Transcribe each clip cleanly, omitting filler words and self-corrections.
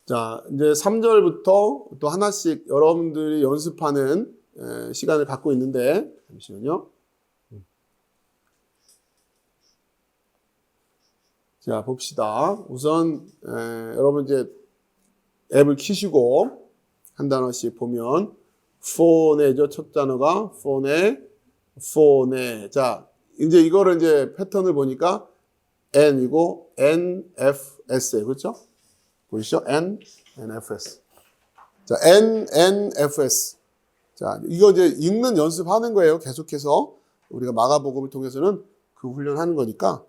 자, 이제 3절부터 또 하나씩 여러분들이 연습하는 시간을 갖고 있는데, 잠시만요. 자, 봅시다. 우선, 여러분 이제 앱을 키시고, 한 단어씩 보면, 폰에죠. 첫 단어가 폰에. 자, 이제 이거를 이제 패턴을 보니까 N이고, NFS에, 그렇죠? 보이시죠? NFS. 자, NFS. 자, 이거 이제 읽는 연습하는 거예요. 계속해서. 우리가 마가복음을 통해서는 그 훈련하는 거니까.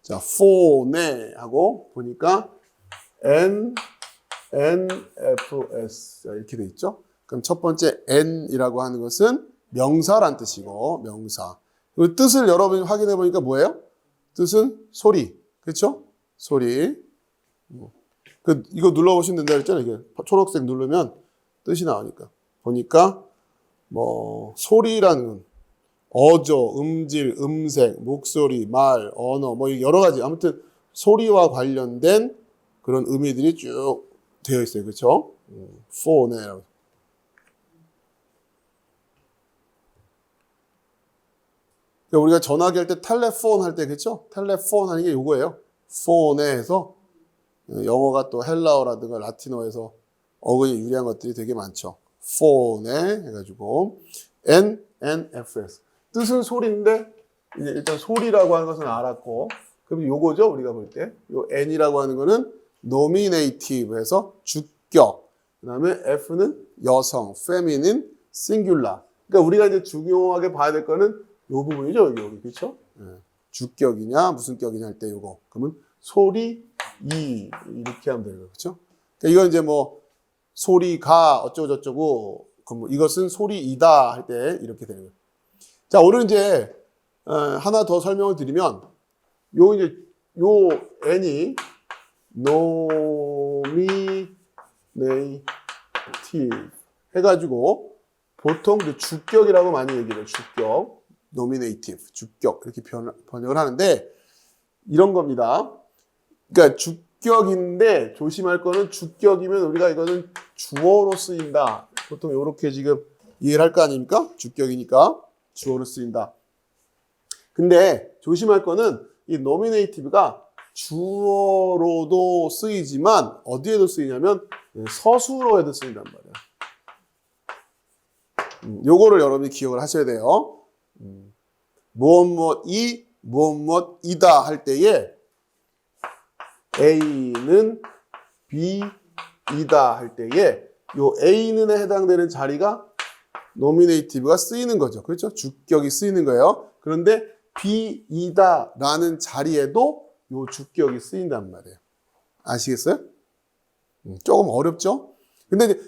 자, 폰에 하고 보니까 NFS. 자, 이렇게 돼 있죠? 그럼 첫 번째 N이라고 하는 것은 명사란 뜻이고, 명사. 그 뜻을 여러분이 확인해 보니까 뭐예요? 뜻은 소리. 그렇죠? 소리. 이거 눌러보시면 된다 그랬잖아요. 이게 초록색 누르면 뜻이 나오니까. 보니까, 소리라는, 어조, 음질, 음색, 목소리, 말, 언어, 여러 가지. 아무튼, 소리와 관련된 그런 의미들이 쭉 되어 있어요. 그렇죠? 폰에. 우리가 전화기 할 때 텔레폰 할 때, 그렇죠? 텔레폰 하는 게 요거예요. 폰에 해서 영어가 또 헬라어라든가 라틴어에서 어근이 유리한 것들이 되게 많죠. 폰에 해가지고 NFS 뜻은 소리인데 이제 일단 소리라고 하는 것은 알았고 그럼 요거죠 우리가 볼 때 요 N이라고 하는 거는 nominative에서 주격 그다음에 F는 여성 feminine singular 그러니까 우리가 이제 중요하게 봐야 될 거는 요 부분이죠 여기 그렇죠? 주격이냐 무슨 격이냐 할 때 요거 그러면 소리 이렇게 하면 되는 거죠. 그렇죠? 그러니까 이건 이제 소리가 어쩌고 저쩌고 그럼 이것은 소리이다 할 때 이렇게 되는 거예요. 자, 오늘 이제 하나 더 설명을 드리면 요 N이 nominative 해가지고 보통 주격이라고 많이 얘기를 해요. 주격, nominative, 주격 이렇게 번역을 하는데 이런 겁니다. 그러니까 주격인데 조심할 거는 주격이면 우리가 이거는 주어로 쓰인다. 보통 이렇게 지금 이해를 할 거 아닙니까? 주격이니까 주어로 쓰인다. 근데 조심할 거는 이 nominative가 주어로도 쓰이지만 어디에도 쓰이냐면 서술어에도 쓰인단 말이야. 요거를 여러분이 기억을 하셔야 돼요. 무엇이다 할 때에 A는 B이다 할 때에 요 A는에 해당되는 자리가 nominative가 쓰이는 거죠. 그렇죠? 주격이 쓰이는 거예요. 그런데 B이다 라는 자리에도 요 주격이 쓰인단 말이에요. 아시겠어요? 조금 어렵죠? 근데 이제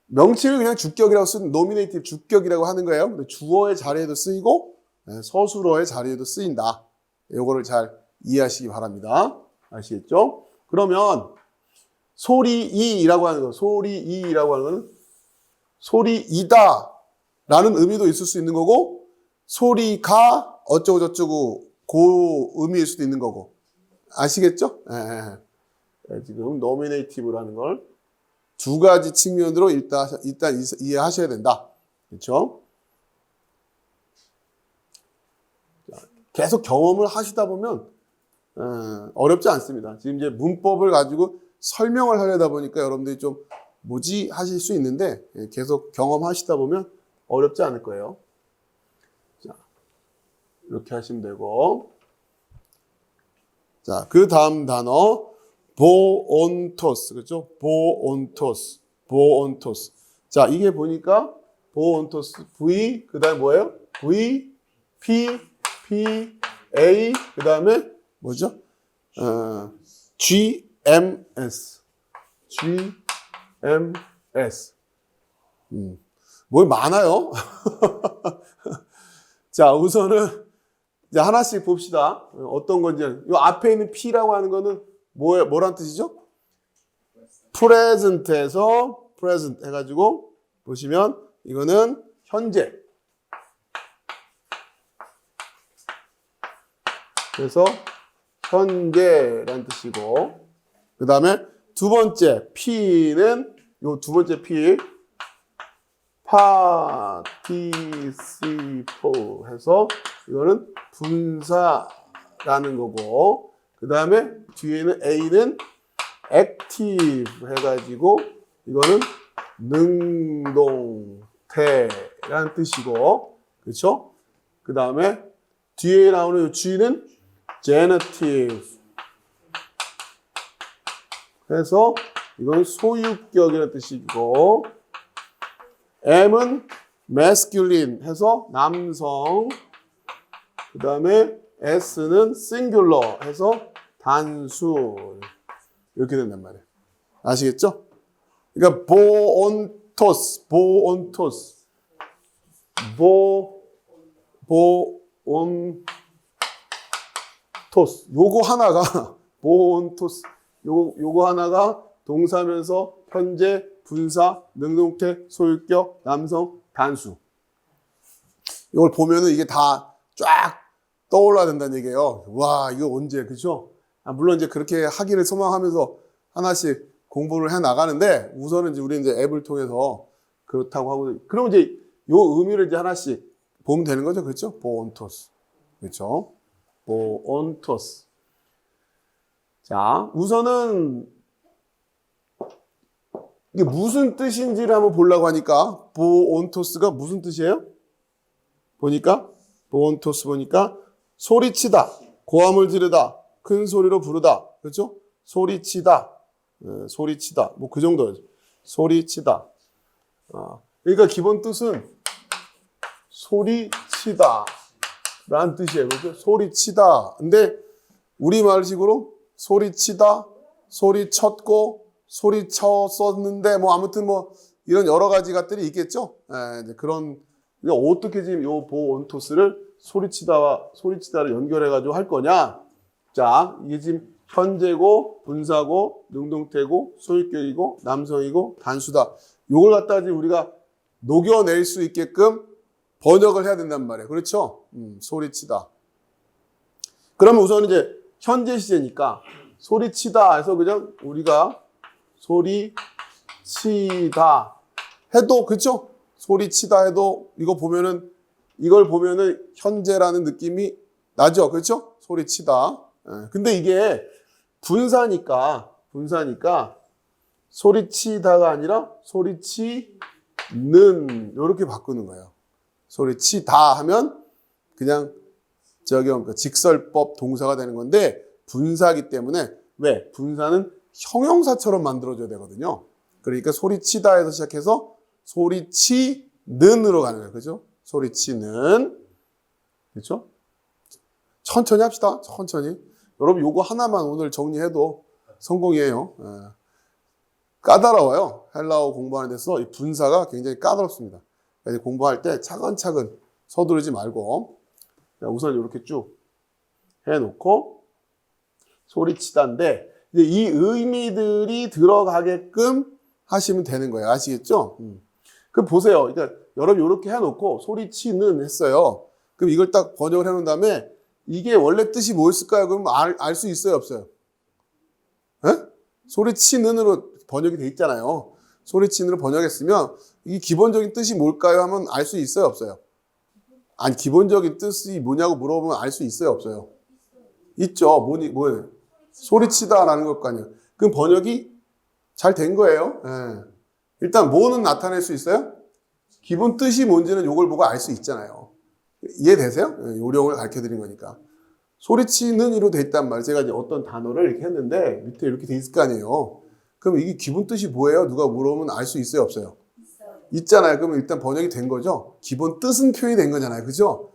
명칭을 그냥 주격이라고 쓰는 nominative 주격이라고 하는 거예요. 근데 주어의 자리에도 쓰이고 서술어의 자리에도 쓰인다. 요거를 잘 이해하시기 바랍니다. 아시겠죠? 그러면 소리이라고 하는 거, 소리이라고 하는 거는 소리이다 라는 의미도 있을 수 있는 거고 소리가 어쩌고 저쩌고 그 의미일 수도 있는 거고 아시겠죠? 지금 nominative라는 걸 두 가지 측면으로 일단 이해하셔야 된다. 그렇죠? 계속 경험을 하시다 보면 어렵지 않습니다. 지금 이제 문법을 가지고 설명을 하려다 보니까 여러분들이 좀 뭐지 하실 수 있는데 계속 경험하시다 보면 어렵지 않을 거예요. 자, 이렇게 하시면 되고 자, 그 다음 단어 보온토스 그렇죠? 보온토스 자, 이게 보니까 보온토스 V 그 다음에 뭐예요? V P A 그 다음에 뭐죠? GMS 뭐 많아요. 자, 우선은 이제 하나씩 봅시다. 어떤 건지. 이 앞에 있는 P라고 하는 거는 뭐란 뜻이죠? present에서 present 해가지고 보시면 이거는 현재. 그래서 현재란 뜻이고 그 다음에 두 번째 P는 요 두 번째 P participate 해서 이거는 분사라는 거고, 그 다음에 뒤에는 A는 active 해가지고 이거는 능동태라는 뜻이고, 그렇죠? 그 다음에 뒤에 나오는 이 G는 genitive 해서 이건 소유격이라는 뜻이고, M은 masculine 해서 남성, 그 다음에 S는 singular 해서 단수, 이렇게 된단 말이에요. 아시겠죠? 그러니까 보온토스, 요거 하나가 보온토스, 요거 하나가 동사면서 현재, 분사, 능동태, 소유격, 남성, 단수. 이걸 보면은 이게 다 쫙 떠올라야 된다는 얘기예요. 와, 이거 언제, 그죠? 물론 이제 그렇게 하기를 소망하면서 하나씩 공부를 해 나가는데, 우선은 이제 우리 이제 앱을 통해서 그렇다고 하고, 그러면 이제 요 의미를 이제 하나씩 보면 되는 거죠. 그렇죠? 보온토스. 그렇죠? 보온토스. 자, 우선은 이게 무슨 뜻인지를 한번 보려고 하니까, 보온토스가 무슨 뜻이에요? 보온토스 보니까 소리치다, 고함을 지르다, 큰 소리로 부르다, 그렇죠? 소리치다, 소리치다, 뭐 그 정도죠. 소리치다. 그러니까 기본 뜻은 소리치다 라는 뜻이에요. 그렇죠? 소리치다. 근데 우리말식으로 소리치다, 소리쳤고, 소리쳤었는데, 뭐 아무튼 뭐 이런 여러 가지 것들이 있겠죠. 이제 그런, 어떻게 지금 요 보온토스를 소리치다를 연결해가지고 할 거냐? 자, 이게 지금 현재고, 분사고, 능동태고, 소유격이고, 남성이고, 단수다. 요걸 갖다가 지금 우리가 녹여낼 수 있게끔 번역을 해야 된단 말이에요. 그렇죠? 소리치다. 그러면 우선 이제 현재 시제니까 소리치다 해서 그냥 우리가 소리치다 해도, 그렇죠? 소리치다 해도 이걸 보면은 현재라는 느낌이 나죠. 그렇죠? 소리치다. 근데 이게 분사니까 소리치다가 아니라 소리치는, 이렇게 바꾸는 거예요. 소리치다 하면 그냥 직설법 동사가 되는 건데, 분사기 때문에, 왜? 분사는 형용사처럼 만들어줘야 되거든요. 그러니까 소리치다에서 시작해서 소리치는으로 가는 거예요. 그죠? 소리치는. 그렇죠? 천천히 합시다. 천천히. 여러분 요거 하나만 오늘 정리해도 성공이에요. 까다로워요. 헬라어 공부하는 데서 이 분사가 굉장히 까다롭습니다. 그래서 공부할 때 차근차근 서두르지 말고, 우선 이렇게 쭉 해놓고 소리치다인데, 이제 이 의미들이 들어가게끔 하시면 되는 거예요. 아시겠죠? 그럼 보세요. 그러니까 여러분 이렇게 해놓고 소리치는 했어요. 그럼 이걸 딱 번역을 해놓은 다음에 이게 원래 뜻이 뭐였을까요? 그럼 알 수 있어요, 없어요? 에? 소리치는으로 번역이 돼 있잖아요. 소리치는으로 번역했으면 이 기본적인 뜻이 뭘까요? 하면 알 수 있어요, 없어요? 아니, 기본적인 뜻이 뭐냐고 물어보면 알 수 있어요, 없어요? 있죠. 뭐예요? 소리치다라는 것 아니에요. 그럼 번역이 잘 된 거예요. 일단 뭐는 나타낼 수 있어요? 기본 뜻이 뭔지는 요걸 보고 알 수 있잖아요. 이해되세요? 요령을 가르쳐 드린 거니까. 소리치는 이로 돼 있단 말이에요. 제가 이제 어떤 단어를 이렇게 했는데 밑에 이렇게 돼 있을 거 아니에요. 그럼 이게 기본 뜻이 뭐예요? 누가 물어보면 알 수 있어요, 없어요? 있잖아요. 그러면 일단 번역이 된 거죠. 기본 뜻은 표현이 된 거잖아요. 그죠?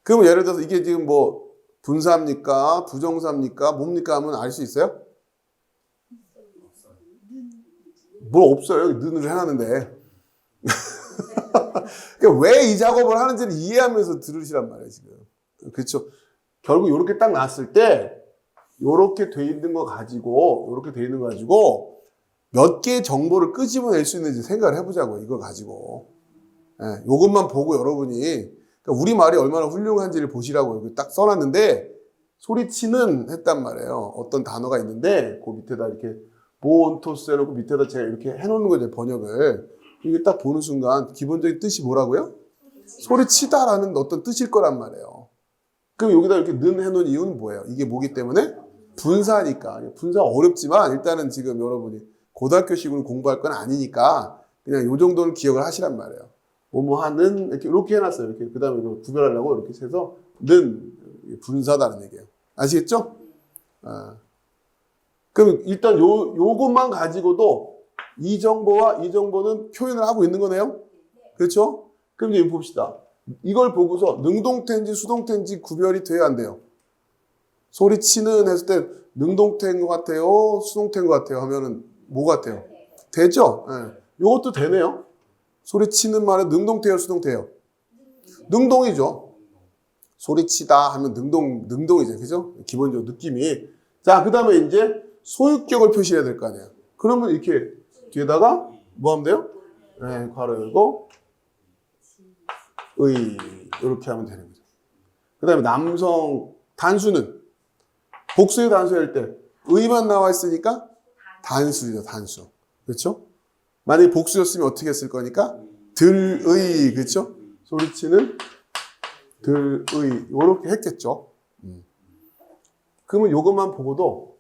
그럼 예를 들어서 이게 지금 뭐 분사입니까? 부정사입니까? 뭡니까? 하면 알 수 있어요? 뭘 없어요. 여기 는을 해놨는데. 그러니까 왜 이 작업을 하는지를 이해하면서 들으시란 말이에요, 지금. 그렇죠? 결국 이렇게 딱 놨을 때, 이렇게 돼 있는 거 가지고, 몇 개의 정보를 끄집어낼 수 있는지 생각을 해보자고요, 이걸 가지고. 이것만 보고 여러분이, 그러니까 우리 말이 얼마나 훌륭한지를 보시라고 여기 딱 써놨는데, 소리치는 했단 말이에요. 어떤 단어가 있는데 그 밑에다 이렇게 모온토스 해놓고 밑에다 제가 이렇게 해놓는 거죠, 번역을. 이게 딱 보는 순간 기본적인 뜻이 뭐라고요? 소리치다라는 어떤 뜻일 거란 말이에요. 그럼 여기다 이렇게 는 해놓은 이유는 뭐예요? 이게 뭐기 때문에? 분사니까. 분사 어렵지만 일단은 지금 여러분이 고등학교식으로 공부할 건 아니니까 그냥 요 정도는 기억을 하시란 말이에요. 뭐뭐 하는 이렇게 해놨어요. 이렇게 그 다음에 구별하려고 이렇게 해서 는 분사다는 얘기예요. 아시겠죠? 아. 그럼 일단 요것만 가지고도 이 정보와 이 정보는 표현을 하고 있는 거네요. 그렇죠? 그럼 이제 봅시다. 이걸 보고서 능동태인지 수동태인지 구별이 돼야 안 돼요. 소리치는 했을 때 능동태인 것 같아요? 수동태인 것 같아요? 하면은 뭐 같아요? 되죠? 네. 요것도 되네요. 소리치는 말은 능동태예요? 수동태예요? 능동이죠. 소리치다 하면 능동이죠. 그죠? 기본적으로 느낌이. 자, 그 다음에 이제 소유격을 표시해야 될 거 아니에요. 그러면 이렇게 뒤에다가 뭐 하면 돼요? 네, 괄호 열고 의 이렇게 하면 되는 거죠. 그 다음에 남성 단수는 복수의 단수할 때 의만 나와 있으니까 단수죠. 단수. 그렇죠? 만약에 복수였으면 어떻게 했을 거니까 들의. 그렇죠? 소리치는 들의 이렇게 했겠죠. 그러면 이것만 보고도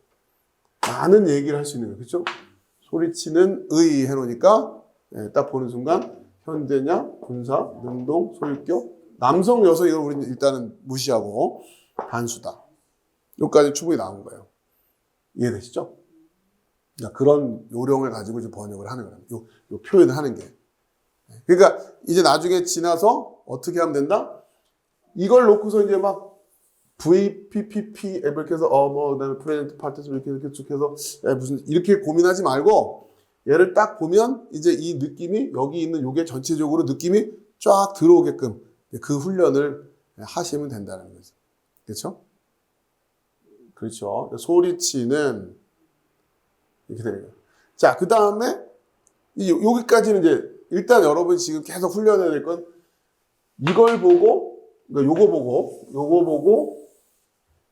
많은 얘기를 할 수 있는 거예요. 그렇죠? 소리치는 의 해놓으니까 딱 보는 순간 현대냐, 분사, 능동, 소유격, 남성, 여성 이걸 우리는 일단은 무시하고 단수다. 여기까지 충분히 나온 거예요. 이해되시죠? 그런 요령을 가지고 이제 번역을 하는 거예요. 요 표현을 하는 게. 그러니까 이제 나중에 지나서 어떻게 하면 된다? 이걸 놓고서 이제 막 VPPP 이렇게 해서 그다음에 프레젠트 파티스 이렇게 쭉 해서 무슨 이렇게 고민하지 말고 얘를 딱 보면 이제 이 느낌이 여기 있는 요게 전체적으로 느낌이 쫙 들어오게끔 그 훈련을 하시면 된다는 거죠. 그렇죠? 그렇죠. 소리치는 이렇게 되는 거예요. 자, 그 다음에 여기까지는 이제 일단 여러분이 지금 계속 훈련해야 될 건 이걸 보고 그러니까 요거 보고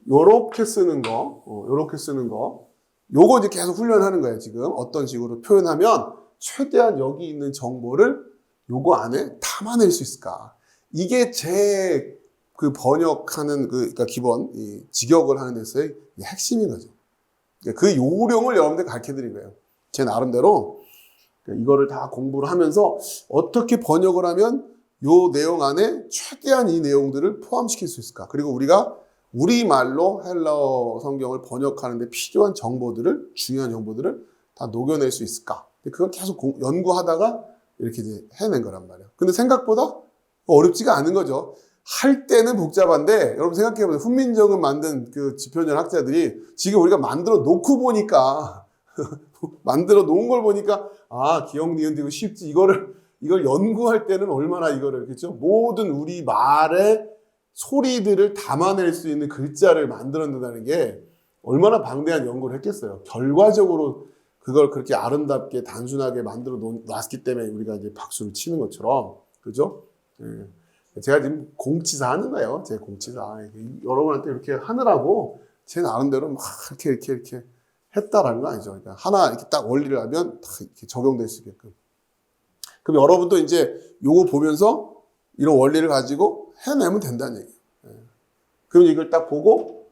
요렇게 쓰는 거, 요렇게 쓰는 거 요거 이제 계속 훈련하는 거예요. 지금 어떤 식으로 표현하면 최대한 여기 있는 정보를 요거 안에 담아낼 수 있을까? 이게 제 그 번역하는 그러니까 기본 이 직역을 하는 데서의 핵심인 거죠. 그 요령을 여러분들 가르쳐 드린 거예요. 제 나름대로 이거를 다 공부를 하면서 어떻게 번역을 하면 요 내용 안에 최대한 이 내용들을 포함시킬 수 있을까? 그리고 우리가 우리말로 헬라어 성경을 번역하는 데 필요한 정보들을, 중요한 정보들을 다 녹여낼 수 있을까? 그걸 계속 연구하다가 이렇게 이제 해낸 거란 말이에요. 근데 생각보다 어렵지가 않은 거죠. 할 때는 복잡한데, 여러분 생각해보세요. 훈민정음 만든 그 지표년 학자들이 지금 우리가 만들어 놓고 보니까, 만들어 놓은 걸 보니까, 기억, 니은, 되고 쉽지. 이걸 연구할 때는 얼마나 이거를, 그렇죠? 모든 우리 말의 소리들을 담아낼 수 있는 글자를 만들어낸다는 게 얼마나 방대한 연구를 했겠어요. 결과적으로 그걸 그렇게 아름답게 단순하게 만들어 놨기 때문에 우리가 이제 박수를 치는 것처럼, 그죠? 제가 지금 공치사 하는 거예요. 제 공치사. 여러분한테 이렇게 하느라고 제 나름대로 막 이렇게 했다라는 거 아니죠. 그러니까 하나 이렇게 딱 원리를 하면 딱 이렇게 적용될 수 있게끔. 그럼 여러분도 이제 요거 보면서 이런 원리를 가지고 해내면 된다는 얘기예요. 그럼 이걸 딱 보고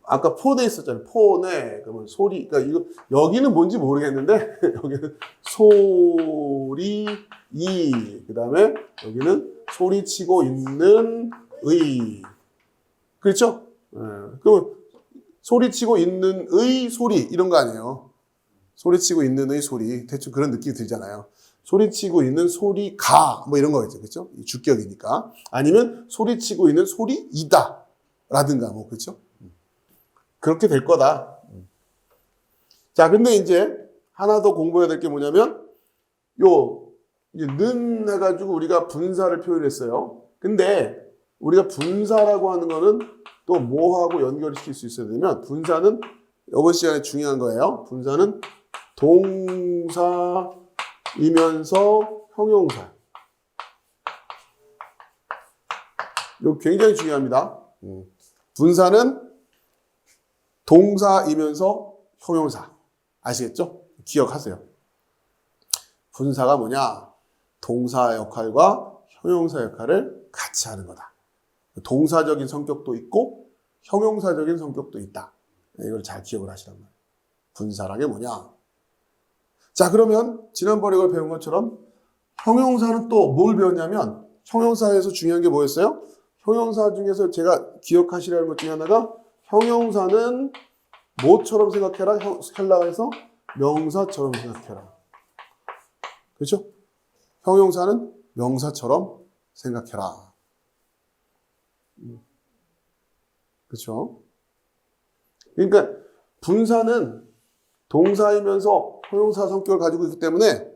아까 폰에 있었잖아요. 폰에 그러면 소리. 그러니까 이거 여기는 뭔지 모르겠는데 여기는 소리 그다음에 여기는 소리치고 있는 의. 그렇죠? 그럼 소리치고 있는 의 소리 이런 거 아니에요. 소리치고 있는 의 소리. 대충 그런 느낌이 들잖아요. 소리치고 있는 소리가 뭐 이런 거겠죠. 그렇죠? 주격이니까. 아니면 소리치고 있는 소리이다 라든가 뭐 그렇죠? 그렇게 될 거다. 자, 근데 이제 하나 더 공부해야 될 게 뭐냐면 이제 는 해가지고 우리가 분사를 표현했어요. 근데 우리가 분사라고 하는 거는 또 뭐하고 연결을 시킬 수 있어야 되면 분사는 이번 시간에 중요한 거예요. 분사는 동사이면서 형용사. 이거 굉장히 중요합니다. 분사는 동사이면서 형용사. 아시겠죠? 기억하세요. 분사가 뭐냐? 동사 역할과 형용사 역할을 같이 하는 거다. 동사적인 성격도 있고 형용사적인 성격도 있다. 이걸 잘 기억을 하시란 말이에요. 분사란 게 뭐냐? 자, 그러면 지난번에 이걸 배운 것처럼 형용사는 또 뭘 배웠냐면 형용사에서 중요한 게 뭐였어요? 형용사 중에서 제가 기억하시라는 것 중에 하나가 형용사는 뭐처럼 생각해라? 헬라어에서 명사처럼 생각해라. 그렇죠? 형용사는 명사처럼 생각해라. 그렇죠? 그러니까 분사는 동사이면서 형용사 성격을 가지고 있기 때문에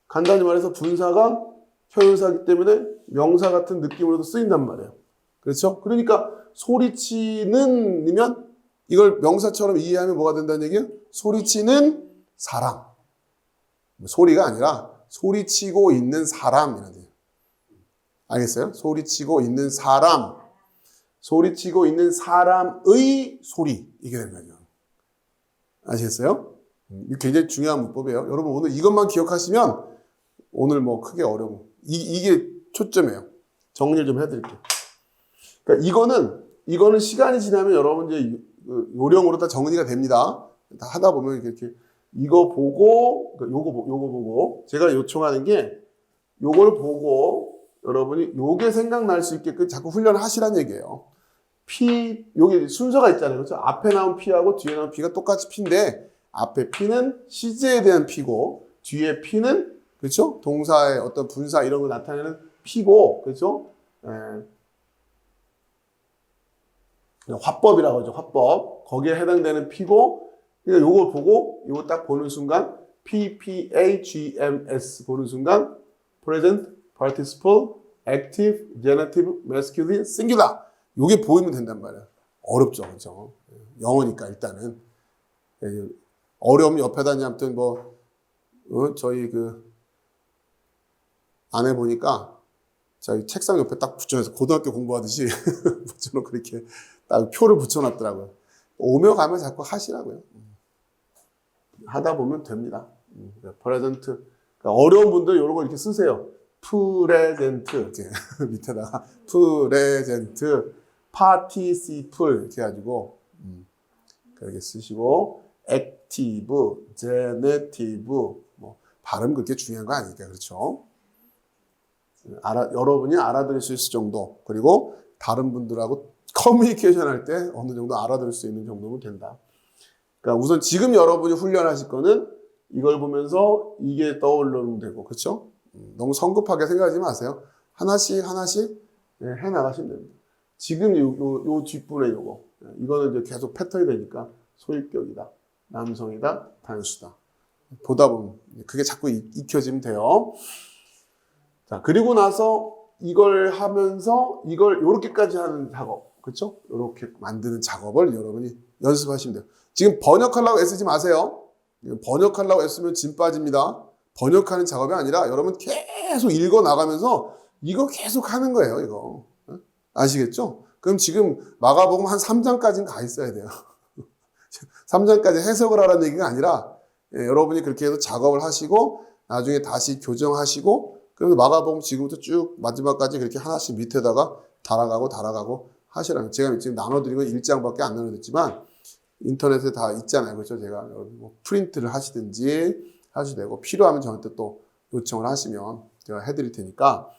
간단히 말해서 분사가 형용사이기 때문에 명사 같은 느낌으로도 쓰인단 말이에요. 그렇죠? 그러니까 소리치는이면 이걸 명사처럼 이해하면 뭐가 된다는 얘기예요? 소리치는 사람. 소리가 아니라 소리치고 있는 사람이라는 얘기예요. 알겠어요? 소리치고 있는 사람. 소리치고 있는 사람의 소리. 이게 되는 거죠. 아시겠어요? 이게 굉장히 중요한 문법이에요. 여러분 오늘 이것만 기억하시면 오늘 뭐 크게 어려워. 이게 초점이에요. 정리를 좀 해드릴게요. 그러니까 이거는 시간이 지나면 여러분 이제 요령으로 다 정리가 됩니다. 다 하다 보면 이렇게 이거 보고 요거 보고 제가 요청하는 게 요걸 보고 여러분이 요게 생각날 수 있게끔 자꾸 훈련하시라는 얘기예요. 요게 순서가 있잖아요. 그렇죠? 앞에 나온 P하고 뒤에 나온 P가 똑같이 P인데 앞에 P는 시제에 대한 P고 뒤에 P는 그렇죠? 동사의 어떤 분사 이런 거 나타내는 P고 그렇죠? 화법이라고 하죠. 화법. 거기에 해당되는 P고 그러니까 요거 보고 요거 딱 보는 순간 PPAGMS 보는 순간 Present, Participle, Active, Genitive, Masculine, Singular 요게 보이면 된단 말이에요. 어렵죠. 그렇죠? 영어니까 일단은 어려움 옆에다 아무튼 뭐 저희 안에 보니까 저희 책상 옆에 딱 붙여서 고등학교 공부하듯이 붙여놓고 이렇게 딱 표를 붙여놨더라고요. 오며 가며 자꾸 하시라고요. 하다 보면 됩니다. 프레젠트. 그러니까 어려운 분들 이런 거 이렇게 쓰세요. 프레젠트 이렇게 밑에다가 프레젠트, 파티시플 이렇게 해가지고 그렇게 쓰시고 액티브, 제네티브 뭐 발음 그렇게 중요한 거 아니니까 그렇죠. 여러분이 알아들을 수 있을 정도 그리고 다른 분들하고 커뮤니케이션 할 때 어느 정도 알아들을 수 있는 정도면 된다. 그러니까 우선 지금 여러분이 훈련하실 거는 이걸 보면서 이게 떠오르면 되고 그렇죠? 너무 성급하게 생각하지 마세요. 하나씩 해 나가시면 됩니다. 지금 요 뒷부분에 이거는 이제 계속 패턴이 되니까 소유격이다, 남성이다, 단수다. 보다 보면 그게 자꾸 익혀지면 돼요. 자, 그리고 나서 이걸 하면서 이걸 요렇게까지 하는 작업. 그렇죠? 요렇게 만드는 작업을 여러분이 연습하시면 돼요. 지금 번역하려고 애쓰지 마세요. 번역하려고 애쓰면 짐 빠집니다. 번역하는 작업이 아니라 여러분 계속 읽어 나가면서 이거 계속 하는 거예요, 이거. 아시겠죠? 그럼 지금 마가복음 한 3장까지는 가 있어야 돼요. 3장까지 해석을 하라는 얘기가 아니라 여러분이 그렇게 해서 작업을 하시고 나중에 다시 교정하시고 그래서 마가복음 지금부터 쭉 마지막까지 그렇게 하나씩 밑에다가 달아가고 하시라는. 제가 지금 나눠드린 건 1장밖에 안 나눠드렸지만 인터넷에 다 있잖아요. 그렇죠? 제가 뭐 프린트를 하시든지 하셔도 되고 필요하면 저한테 또 요청을 하시면 제가 해드릴 테니까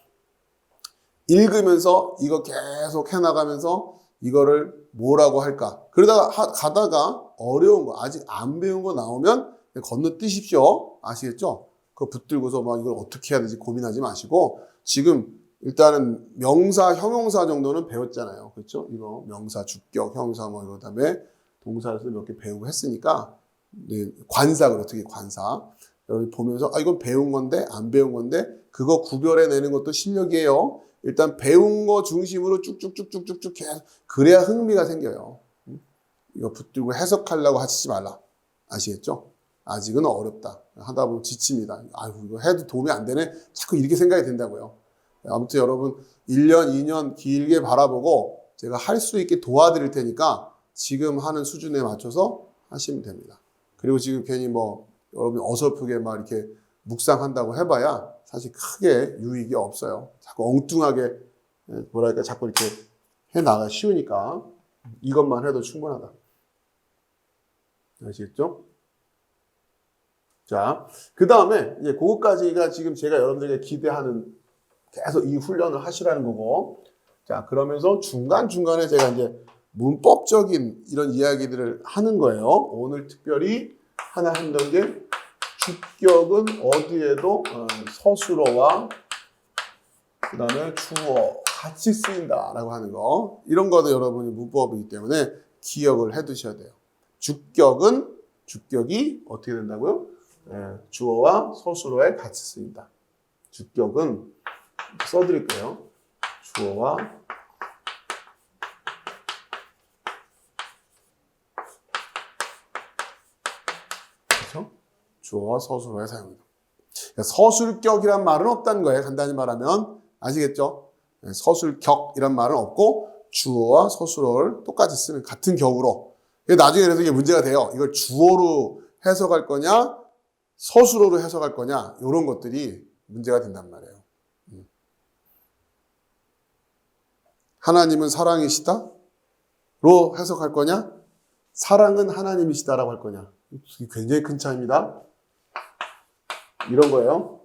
읽으면서 이거 계속 해나가면서 이거를 뭐라고 할까? 그러다가 가다가 어려운 거 아직 안 배운 거 나오면 건너뛰십시오. 아시겠죠? 그거 붙들고서 막 이걸 어떻게 해야 되지 고민하지 마시고 지금 일단은 명사, 형용사 정도는 배웠잖아요. 그렇죠? 이거 명사, 주격, 형용사 뭐 이거 다음에 동사에서 몇 개 배우고 했으니까 관사를 어떻게 관사 여러분 보면서 이건 배운 건데 안 배운 건데 그거 구별해내는 것도 실력이에요. 일단 배운 거 중심으로 쭉쭉쭉쭉쭉 계속 그래야 흥미가 생겨요. 이거 붙들고 해석하려고 하시지 말라. 아시겠죠? 아직은 어렵다. 하다 보면 지칩니다. 이거 해도 도움이 안 되네. 자꾸 이렇게 생각이 된다고요. 아무튼 여러분 1년, 2년 길게 바라보고 제가 할 수 있게 도와드릴 테니까 지금 하는 수준에 맞춰서 하시면 됩니다. 그리고 지금 괜히 뭐 여러분 어설프게 막 이렇게 묵상한다고 해봐야 사실 크게 유익이 없어요. 자꾸 엉뚱하게 뭐랄까 자꾸 이렇게 해나가 쉬우니까 이것만 해도 충분하다. 아시겠죠? 자, 그 다음에 이제 그것까지가 지금 제가 여러분들에게 기대하는 계속 이 훈련을 하시라는 거고, 자, 그러면서 중간중간에 제가 이제 문법적인 이런 이야기들을 하는 거예요. 오늘 특별히 하나 한다는 게 주격은 어디에도 서술어와 그 다음에 주어 같이 쓰인다라고 하는 거. 이런 거도 여러분이 문법이기 때문에 기억을 해 두셔야 돼요. 주격이 어떻게 된다고요? 주어와 서술어에 같이 쓰인다. 주격은 써드릴게요. 주어와 그렇죠? 주어와 서술어에 사용합니다. 서술격이란 말은 없다는 거예요. 간단히 말하면 아시겠죠? 서술격이란 말은 없고 주어와 서술어를 똑같이 쓰는 같은 격으로. 나중에 그래서 이게 문제가 돼요. 이걸 주어로 해석할 거냐, 서술어로 해석할 거냐, 이런 것들이 문제가 된단 말이에요. 하나님은 사랑이시다? 로 해석할 거냐? 사랑은 하나님이시다라고 할 거냐? 굉장히 큰 차이입니다. 이런 거예요.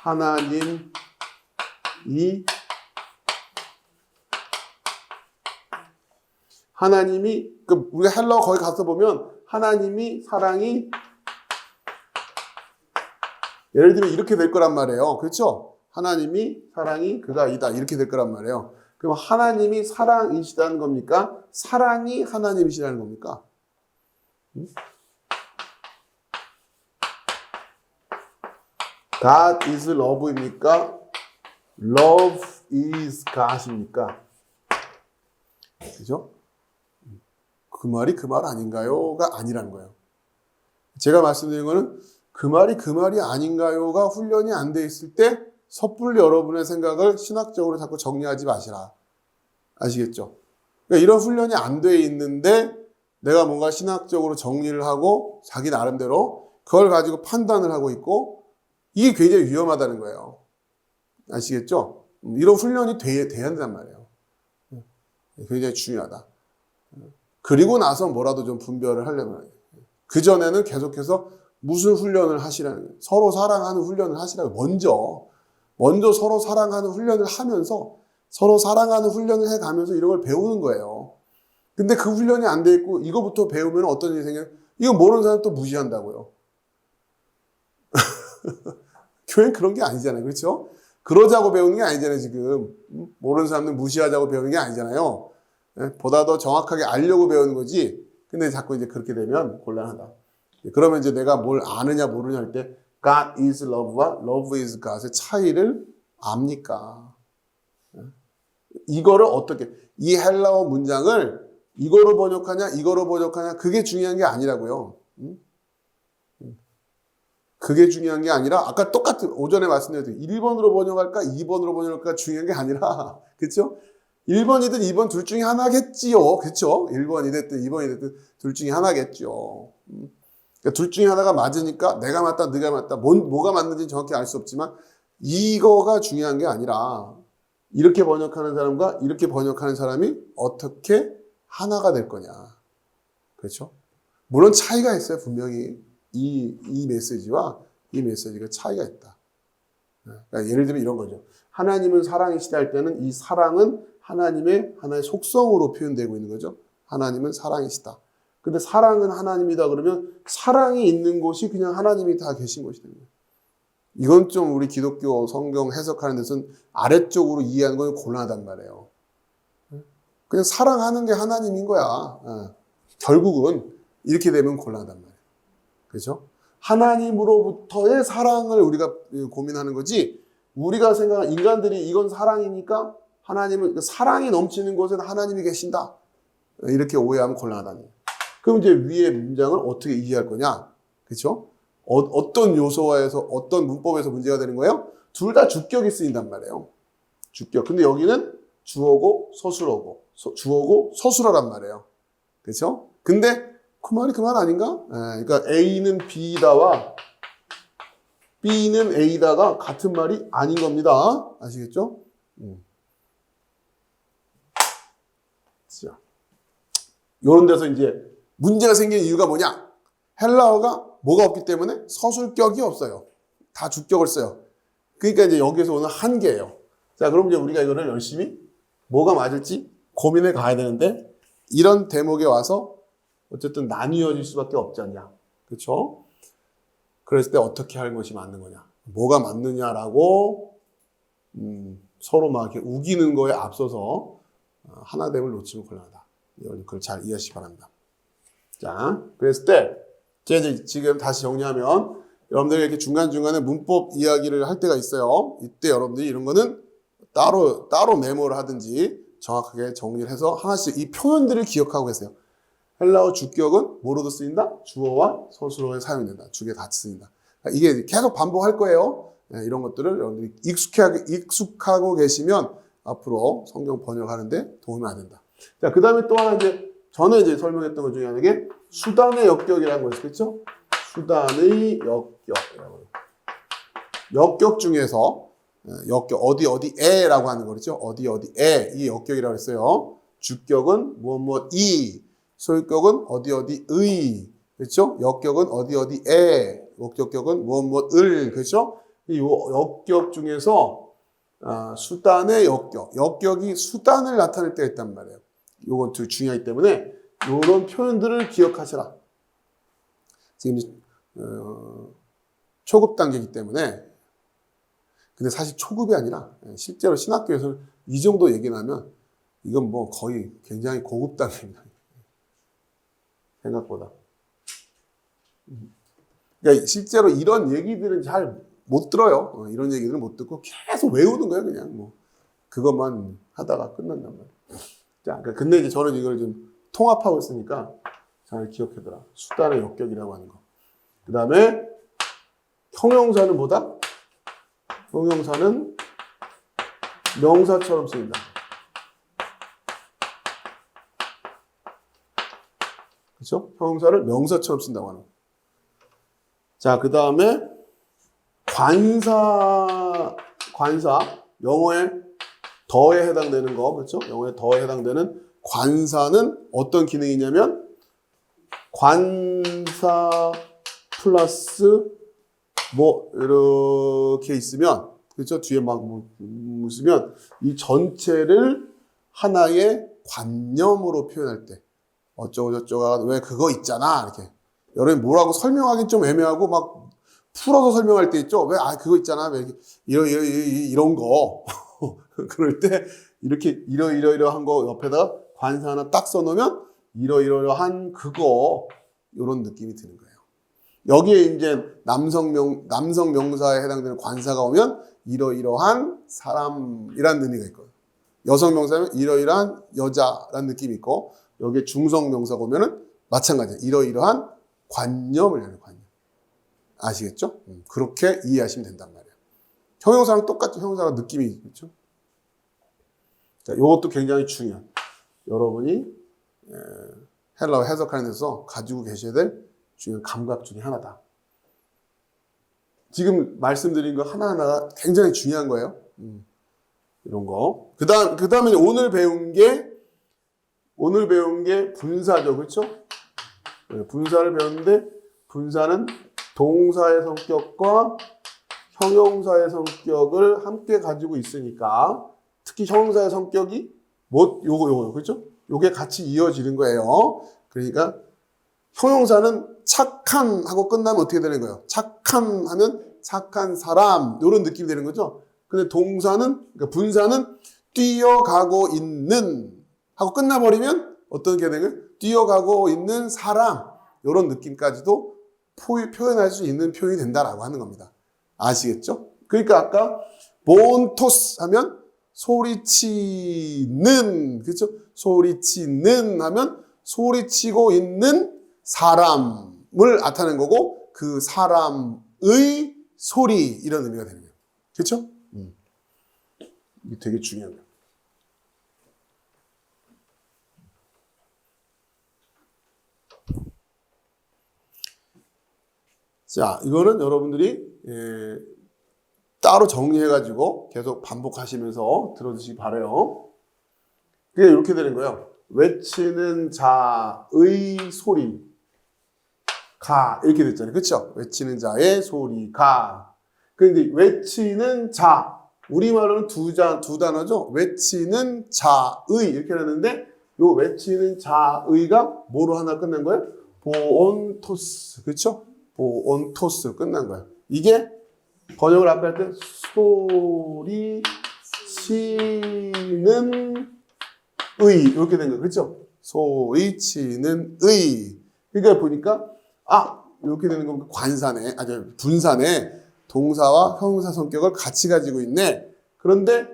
하나님이, 우리가 헬라어 거기 가서 보면, 하나님이, 사랑이, 예를 들면 이렇게 될 거란 말이에요. 그렇죠? 하나님이, 사랑이, 그가 이다. 이렇게 될 거란 말이에요. 그럼 하나님이 사랑이시다는 겁니까? 사랑이 하나님이시라는 겁니까? God is love입니까? Love is God입니까? 그죠? 그 말이 그 말 아닌가요?가 아니라는 거예요. 제가 말씀드린 거는 그 말이 그 말이 아닌가요?가 훈련이 안 돼 있을 때 섣불리 여러분의 생각을 신학적으로 자꾸 정리하지 마시라. 아시겠죠? 그러니까 이런 훈련이 안 돼 있는데 내가 뭔가 신학적으로 정리를 하고 자기 나름대로 그걸 가지고 판단을 하고 있고 이게 굉장히 위험하다는 거예요. 아시겠죠? 이런 훈련이 돼야 된단 말이에요. 굉장히 중요하다. 그리고 나서 뭐라도 좀 분별을 하려면 그전에는 계속해서 무슨 훈련을 하시라는 거예요. 서로 사랑하는 훈련을 하시라고 먼저 서로 사랑하는 훈련을 하면서 서로 사랑하는 훈련을 해가면서 이런 걸 배우는 거예요. 근데 그 훈련이 안 돼 있고 이거부터 배우면 어떤 일이 생겨요? 이거 모르는 사람 또 무시한다고요. 교회는 그런 게 아니잖아요. 그렇죠? 그러자고 배우는 게 아니잖아요. 지금 모르는 사람들 무시하자고 배우는 게 아니잖아요. 보다 더 정확하게 알려고 배우는 거지. 근데 자꾸 이제 그렇게 되면 곤란하다. 그러면 이제 내가 뭘 아느냐 모르냐 할 때 God is love와 love is God의 차이를 압니까? 이거를 어떻게 이 헬라어 문장을 이거로 번역하냐 그게 중요한 게 아니라고요. 그게 중요한 게 아니라 아까 똑같은 오전에 말씀드렸듯이 1번으로 번역할까 2번으로 번역할까 중요한 게 아니라 그렇죠? 1번이든 2번 둘 중에 하나겠지요. 그렇죠? 1번이 됐든 2번이 됐든 둘 중에 하나겠죠. 그러니까 둘 중에 하나가 맞으니까 내가 맞다 네가 맞다 뭐가 맞는지 정확히 알 수 없지만 이거가 중요한 게 아니라 이렇게 번역하는 사람과 이렇게 번역하는 사람이 어떻게 하나가 될 거냐. 그렇죠? 물론 차이가 있어요. 분명히 이 메시지와 이 메시지가 차이가 있다. 그러니까 예를 들면 이런 거죠. 하나님은 사랑이시다 할 때는 이 사랑은 하나님의 하나의 속성으로 표현되고 있는 거죠. 하나님은 사랑이시다. 근데 사랑은 하나님이다 그러면 사랑이 있는 곳이 그냥 하나님이 다 계신 곳이 됩니다. 이건 좀 우리 기독교 성경 해석하는 데서는 아래쪽으로 이해하는 건 곤란하단 말이에요. 그냥 사랑하는 게 하나님인 거야. 결국은 이렇게 되면 곤란하단 말이에요. 그렇죠? 하나님으로부터의 사랑을 우리가 고민하는 거지 우리가 생각하는 인간들이 이건 사랑이니까 하나님은 사랑이 넘치는 곳에 하나님이 계신다. 이렇게 오해하면 곤란하다는 거예요. 그럼 이제 위의 문장을 어떻게 이해할 거냐? 그렇죠? 어떤 요소에서 어떤 문법에서 문제가 되는 거예요? 둘 다 주격이 쓰인단 말이에요. 주격. 근데 여기는 주어고 서술어고 주어고 서술어란 말이에요. 그렇죠? 근데 그 말이 그 말 아닌가? 그러니까 A는 B다와 B는 A다가 같은 말이 아닌 겁니다. 아시겠죠? 자, 이런 데서 이제 문제가 생기는 이유가 뭐냐? 헬라어가 뭐가 없기 때문에 서술격이 없어요. 다 주격을 써요. 그러니까 이제 여기서 오는 한계예요. 자, 그럼 이제 우리가 이거를 열심히 뭐가 맞을지 고민해 가야 되는데 이런 대목에 와서 어쨌든 나뉘어질 수밖에 없지 않냐. 그렇죠? 그랬을 때 어떻게 하는 것이 맞는 거냐. 뭐가 맞느냐라고 서로 막 이렇게 우기는 거에 앞서서 하나됨을 놓치면 곤란하다. 그걸 잘 이해하시기 바랍니다. 자, 그랬을 때 제가 이제 지금 다시 정리하면 여러분들이 이렇게 중간중간에 문법 이야기를 할 때가 있어요. 이때 여러분들이 이런 거는 따로 메모를 하든지 정확하게 정리를 해서 하나씩 이 표현들을 기억하고 계세요. 헬라어 주격은 뭐로도 쓰인다? 주어와 서술어에 사용된다. 두 개 같이 쓰인다. 이게 계속 반복할 거예요. 이런 것들을 여러분들이 익숙하고 계시면 앞으로 성경 번역하는데 도움이 안 된다. 자, 그 다음에 또 하나 이제 전에 이제 설명했던 것 중에 하나 게 수단의 역격이라는 거 있겠죠? 수단의 역격. 역격 중에서 역격 어디에라고 하는 거죠. 어디에 이 역격이라고 했어요. 주격은 무엇이, 소유격은 어디의, 그렇죠? 역격은 어디에, 목적격은 무엇을, 그렇죠? 이 역격 중에서 수단의 역격이 수단을 나타낼 때가 있단 말이에요. 요건 되게 중요하기 때문에 이런 표현들을 기억하시라. 지금 초급 단계이기 때문에, 근데 사실 초급이 아니라 실제로 신학교에서 이 정도 얘기 나면 이건 뭐 거의 굉장히 고급 단계입니다. 생각보다. 그러니까 실제로 이런 얘기들은 잘 못 들어요. 이런 얘기들은 못 듣고 계속 외우는 거예요, 그냥. 뭐 그것만 하다가 끝난단 말이에요. 자, 근데 이제 저는 이걸 좀 통합하고 있으니까 잘 기억해둬라. 수단의 역격이라고 하는 거. 그 다음에 형용사는 뭐다? 형용사는 명사처럼 쓰인다. 그렇죠? 형용사를 명사처럼 쓴다고 하는 거. 자, 그 다음에 관사, 영어의 더에 해당되는 거, 그렇죠? 영어의 더에 해당되는 관사는 어떤 기능이냐면 관사 플러스 뭐 이렇게 있으면, 그렇죠? 뒤에 막 있으면 이 전체를 하나의 관념으로 표현할 때 어쩌고저쩌고 왜 그거 있잖아 이렇게 여러분 뭐라고 설명하기 좀 애매하고 막 풀어서 설명할 때 있죠. 왜 그거 있잖아 왜 이런 거 그럴 때 이렇게 이러한 거 옆에다가 관사 하나 딱 써놓으면 이러한 그거 이런 느낌이 드는 거예요. 여기에 이제 남성 명사에 해당되는 관사가 오면 이러한 사람이란 의미가 있거든요. 여성 명사면 이러이러한 여자라는 느낌이 있고, 여기에 중성 명사가 오면은 마찬가지예요. 이러이러한 관념을 하는 관념. 아시겠죠? 그렇게 이해하시면 된단 말이에요. 형용사랑 똑같죠. 형용사랑 느낌이 그렇죠. 자, 이것도 굉장히 중요한 여러분이 헬라어 해석하는 데서 가지고 계셔야 될 중요한 감각 중에 하나다. 지금 말씀드린 거 하나하나가 굉장히 중요한 거예요. 이런 거. 그 다음에 오늘 배운 게 분사죠. 그렇죠? 분사를 배웠는데, 분사는 동사의 성격과 형용사의 성격을 함께 가지고 있으니까, 특히 형용사의 성격이 요거 그렇죠? 요게 같이 이어지는 거예요. 그러니까 형용사는 착한 하고 끝나면 어떻게 되는 거예요? 착한 하면 착한 사람 이런 느낌이 되는 거죠. 근데 그러니까 분사는 뛰어가고 있는 하고 끝나버리면 어떻게 되는 거예요? 뛰어가고 있는 사람 이런 느낌까지도 표현할 수 있는 표현이 된다라고 하는 겁니다. 아시겠죠? 그러니까 아까 본토스 하면 소리치는, 그렇죠? 소리치는 하면 소리치고 있는 사람을 나타내는 거고, 그 사람의 소리 이런 의미가 되는 거예요. 그렇죠? 이게 되게 중요한 거예요. 자, 이거는 여러분들이 따로 정리해가지고 계속 반복하시면서 들어주시기 바래요. 그게 이렇게 되는 거예요. 외치는 자의 소리가 이렇게 됐잖아요. 그렇죠? 외치는 자의 소리가. 그런데 외치는 자, 우리말로는 두 단어죠. 외치는 자의 이렇게 하는데 요 외치는 자의가 뭐로 하나 끝난 거예요? 보온토스. 그렇죠? 보온토스 끝난 거예요. 이게 번역을 아까 할 때 소리치는 의 이렇게 된 거예요. 그렇죠? 소리치는 의. 그러니까 보니까 이렇게 되는 건 관사네. 분사네. 동사와 형용사 성격을 같이 가지고 있네. 그런데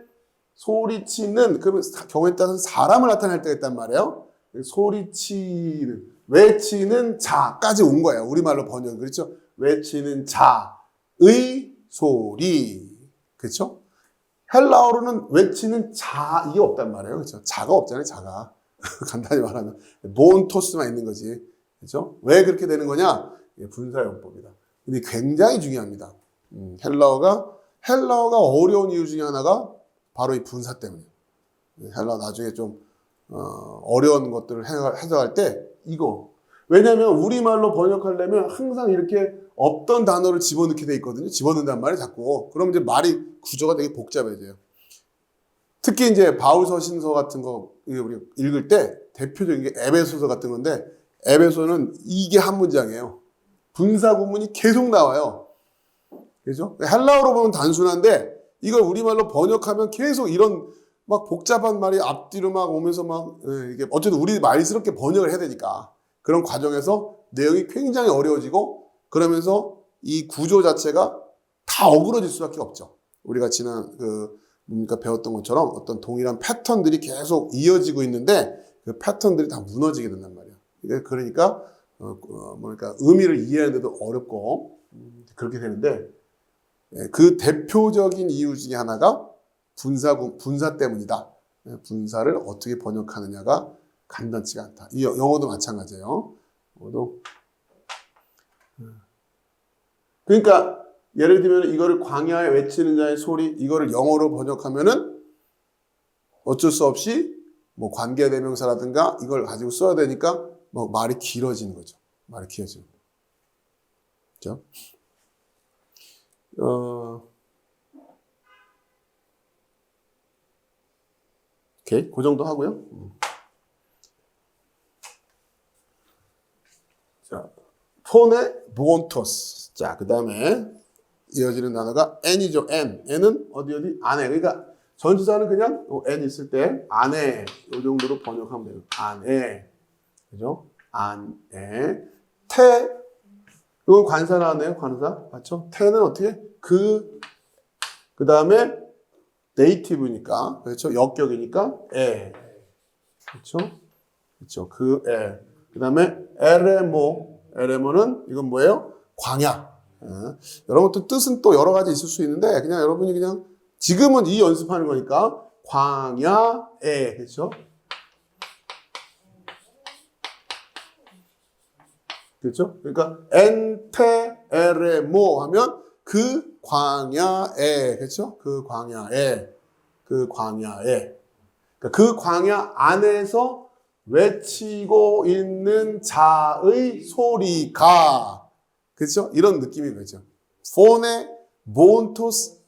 소리치는 그러면 경우에 따라서 사람을 나타낼 때가 있단 말이에요. 소리치는 외치는 자까지 온 거예요. 우리말로 번역. 그렇죠? 외치는 자의 소리. 그렇죠? 헬라어로는 외치는 자 이게 없단 말이에요. 그렇죠? 자가 없잖아요. 자가. 간단히 말하면 몬토스만 있는 거지. 그렇죠? 왜 그렇게 되는 거냐? 분사용법이다. 근데 굉장히 중요합니다. 헬라어가 어려운 이유 중에 하나가 바로 이 분사 때문이에요. 헬라어 나중에 좀 어려운 것들을 해석할 때 이거. 왜냐하면 우리말로 번역하려면 항상 이렇게 없던 단어를 집어넣게 돼 있거든요. 집어넣는단 말이에요, 자꾸. 그럼 이제 말이 구조가 되게 복잡해져요. 특히 이제 바울서신서 같은 거 우리 읽을 때 대표적인 게 에베소서 같은 건데 에베소는 이게 한 문장이에요. 분사 구문이 계속 나와요. 그죠? 헬라어로 보면 단순한데 이걸 우리말로 번역하면 계속 이런 막 복잡한 말이 앞뒤로 막 오면서 막 이게 어쨌든 우리 말스럽게 번역을 해야 되니까 그런 과정에서 내용이 굉장히 어려워지고 그러면서 이 구조 자체가 다 어그러질 수밖에 없죠. 우리가 지난 배웠던 것처럼 어떤 동일한 패턴들이 계속 이어지고 있는데 그 패턴들이 다 무너지게 된단 말이에요. 그러니까 의미를 이해하는데도 어렵고 그렇게 되는데 그 대표적인 이유 중에 하나가 분사 때문이다. 분사를 어떻게 번역하느냐가 간단치가 않다. 이 영어도 마찬가지예요. 그러니까 예를 들면 이거를 광야에 외치는 자의 소리 이거를 영어로 번역하면은 어쩔 수 없이 뭐 관계대명사라든가 이걸 가지고 써야 되니까 뭐 말이 길어지는 거죠. 말이 길어지는 거죠. 오케이, 그 정도 하고요. 자, 폰의 몬토스. 자, 그 다음에 이어지는 단어가 n이죠. n은 어디 안에. 그러니까 전치사는 그냥 n 있을 때 안에 이 정도로 번역하면 돼요. 안에, 그죠? 안에. 이건 관사 나왔네요. 관사 맞죠? 태는 어떻게? 그 다음에 네이티브니까 그렇죠? 역격이니까 그렇죠? 그렇죠? 그 다음에 에레모는 이건 뭐예요? 광야. 여러분 또 뜻은 또 여러 가지 있을 수 있는데 그냥 여러분이 그냥 지금은 이 연습하는 거니까 광야에 그렇죠? 그렇죠? 그러니까 엔테에레모 하면 그 광야에 그렇죠? 그 광야에 그러니까 그 광야 안에서 외치고 있는 자의 소리가 그렇죠? 이런 느낌인 거죠. 폰에 몬토스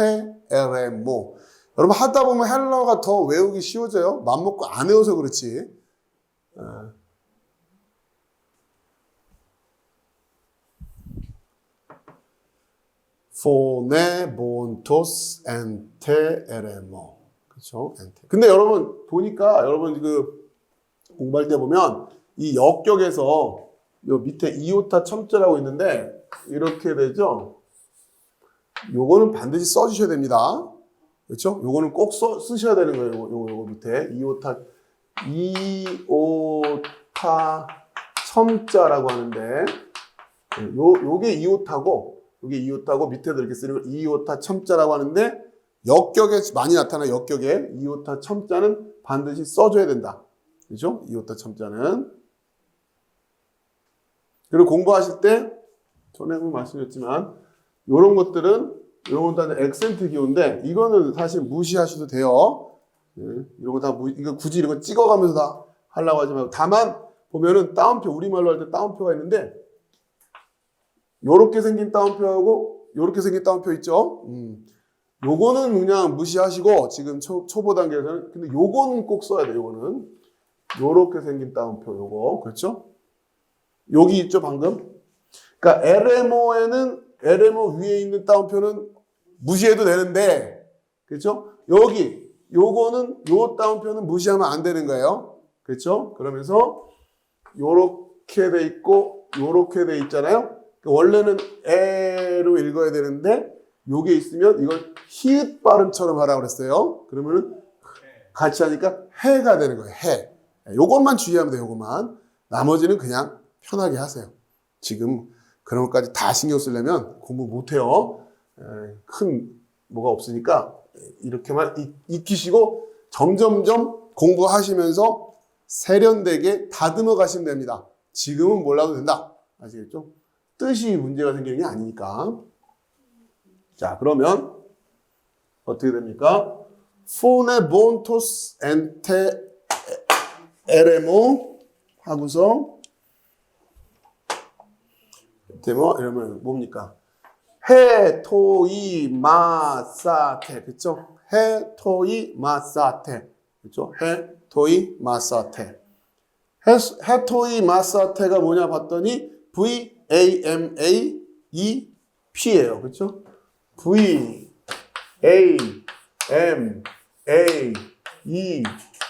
엔테에레모. 여러분 하다 보면 헬라어가 더 외우기 쉬워져요. 맘먹고 안 외워서 그렇지. 폰에 몬토스 엔테에레모. 그렇죠? 근데 여러분 보니까 여러분 공부할 때 보면 이 역격에서 요 밑에 이오타 첨자라고 있는데 이렇게 되죠. 요거는 반드시 써주셔야 됩니다. 그렇죠? 요거는 꼭 쓰셔야 되는 거예요. 요거 밑에 이오타 첨자라고 하는데 요게 이오타고 여기 이오타고 밑에도 이렇게 쓰는 걸 이오타 첨자라고 하는데 역격에 많이 나타나 역격에 이오타 첨자는 반드시 써줘야 된다. 그죠? 이오타 첨자는. 그리고 공부하실 때 전에 한번 말씀드렸지만 이런 것들은 이런 건 다 액센트 기호인데 이거는 사실 무시하셔도 돼요. 이런 거 다 이거 굳이 이런 거 찍어가면서 다 하려고 하지 말고 다만 보면은 따옴표 우리말로 할 때 따옴표가 있는데 요렇게 생긴 따옴표하고 요렇게 생긴 따옴표 있죠. 요거는 그냥 무시하시고 지금 초보 단계에서는 근데 요거는 꼭 써야 돼요. 요거는 요렇게 생긴 따옴표 요거 그렇죠? 여기 있죠 방금. 그러니까 LMO에는 LMO 위에 있는 따옴표는 무시해도 되는데 그렇죠? 여기 요거는 요 따옴표는 무시하면 안 되는 거예요. 그렇죠? 그러면서 요렇게 돼 있고 요렇게 돼 있잖아요. 원래는 에로 읽어야 되는데 요게 있으면 이걸 히읗 발음처럼 하라고 그랬어요. 그러면은 같이 하니까 해가 되는 거예요. 해. 요것만 주의하면 돼요. 요것만. 나머지는 그냥 편하게 하세요. 지금 그런 것까지 다 신경 쓰려면 공부 못해요. 큰 뭐가 없으니까 이렇게만 익히시고 점점점 공부하시면서 세련되게 다듬어 가시면 됩니다. 지금은 몰라도 된다. 아시겠죠? 뜻이 문제가 생기는 게 아니니까. 자, 그러면 어떻게 됩니까? 폰의 본토스 엔테 에레모 하고서 데모 이러면 뭡니까? 해, 토, 이, 마, 사, 테. 그쵸? 해, 토, 이, 마, 사, 테. 그쵸? 해, 토, 이, 마, 사, 테. 해, 토, 이, 마, 사, 테가 뭐냐 봤더니 V, A, M, A, E, P예요. 그쵸? V, A, M, A, E,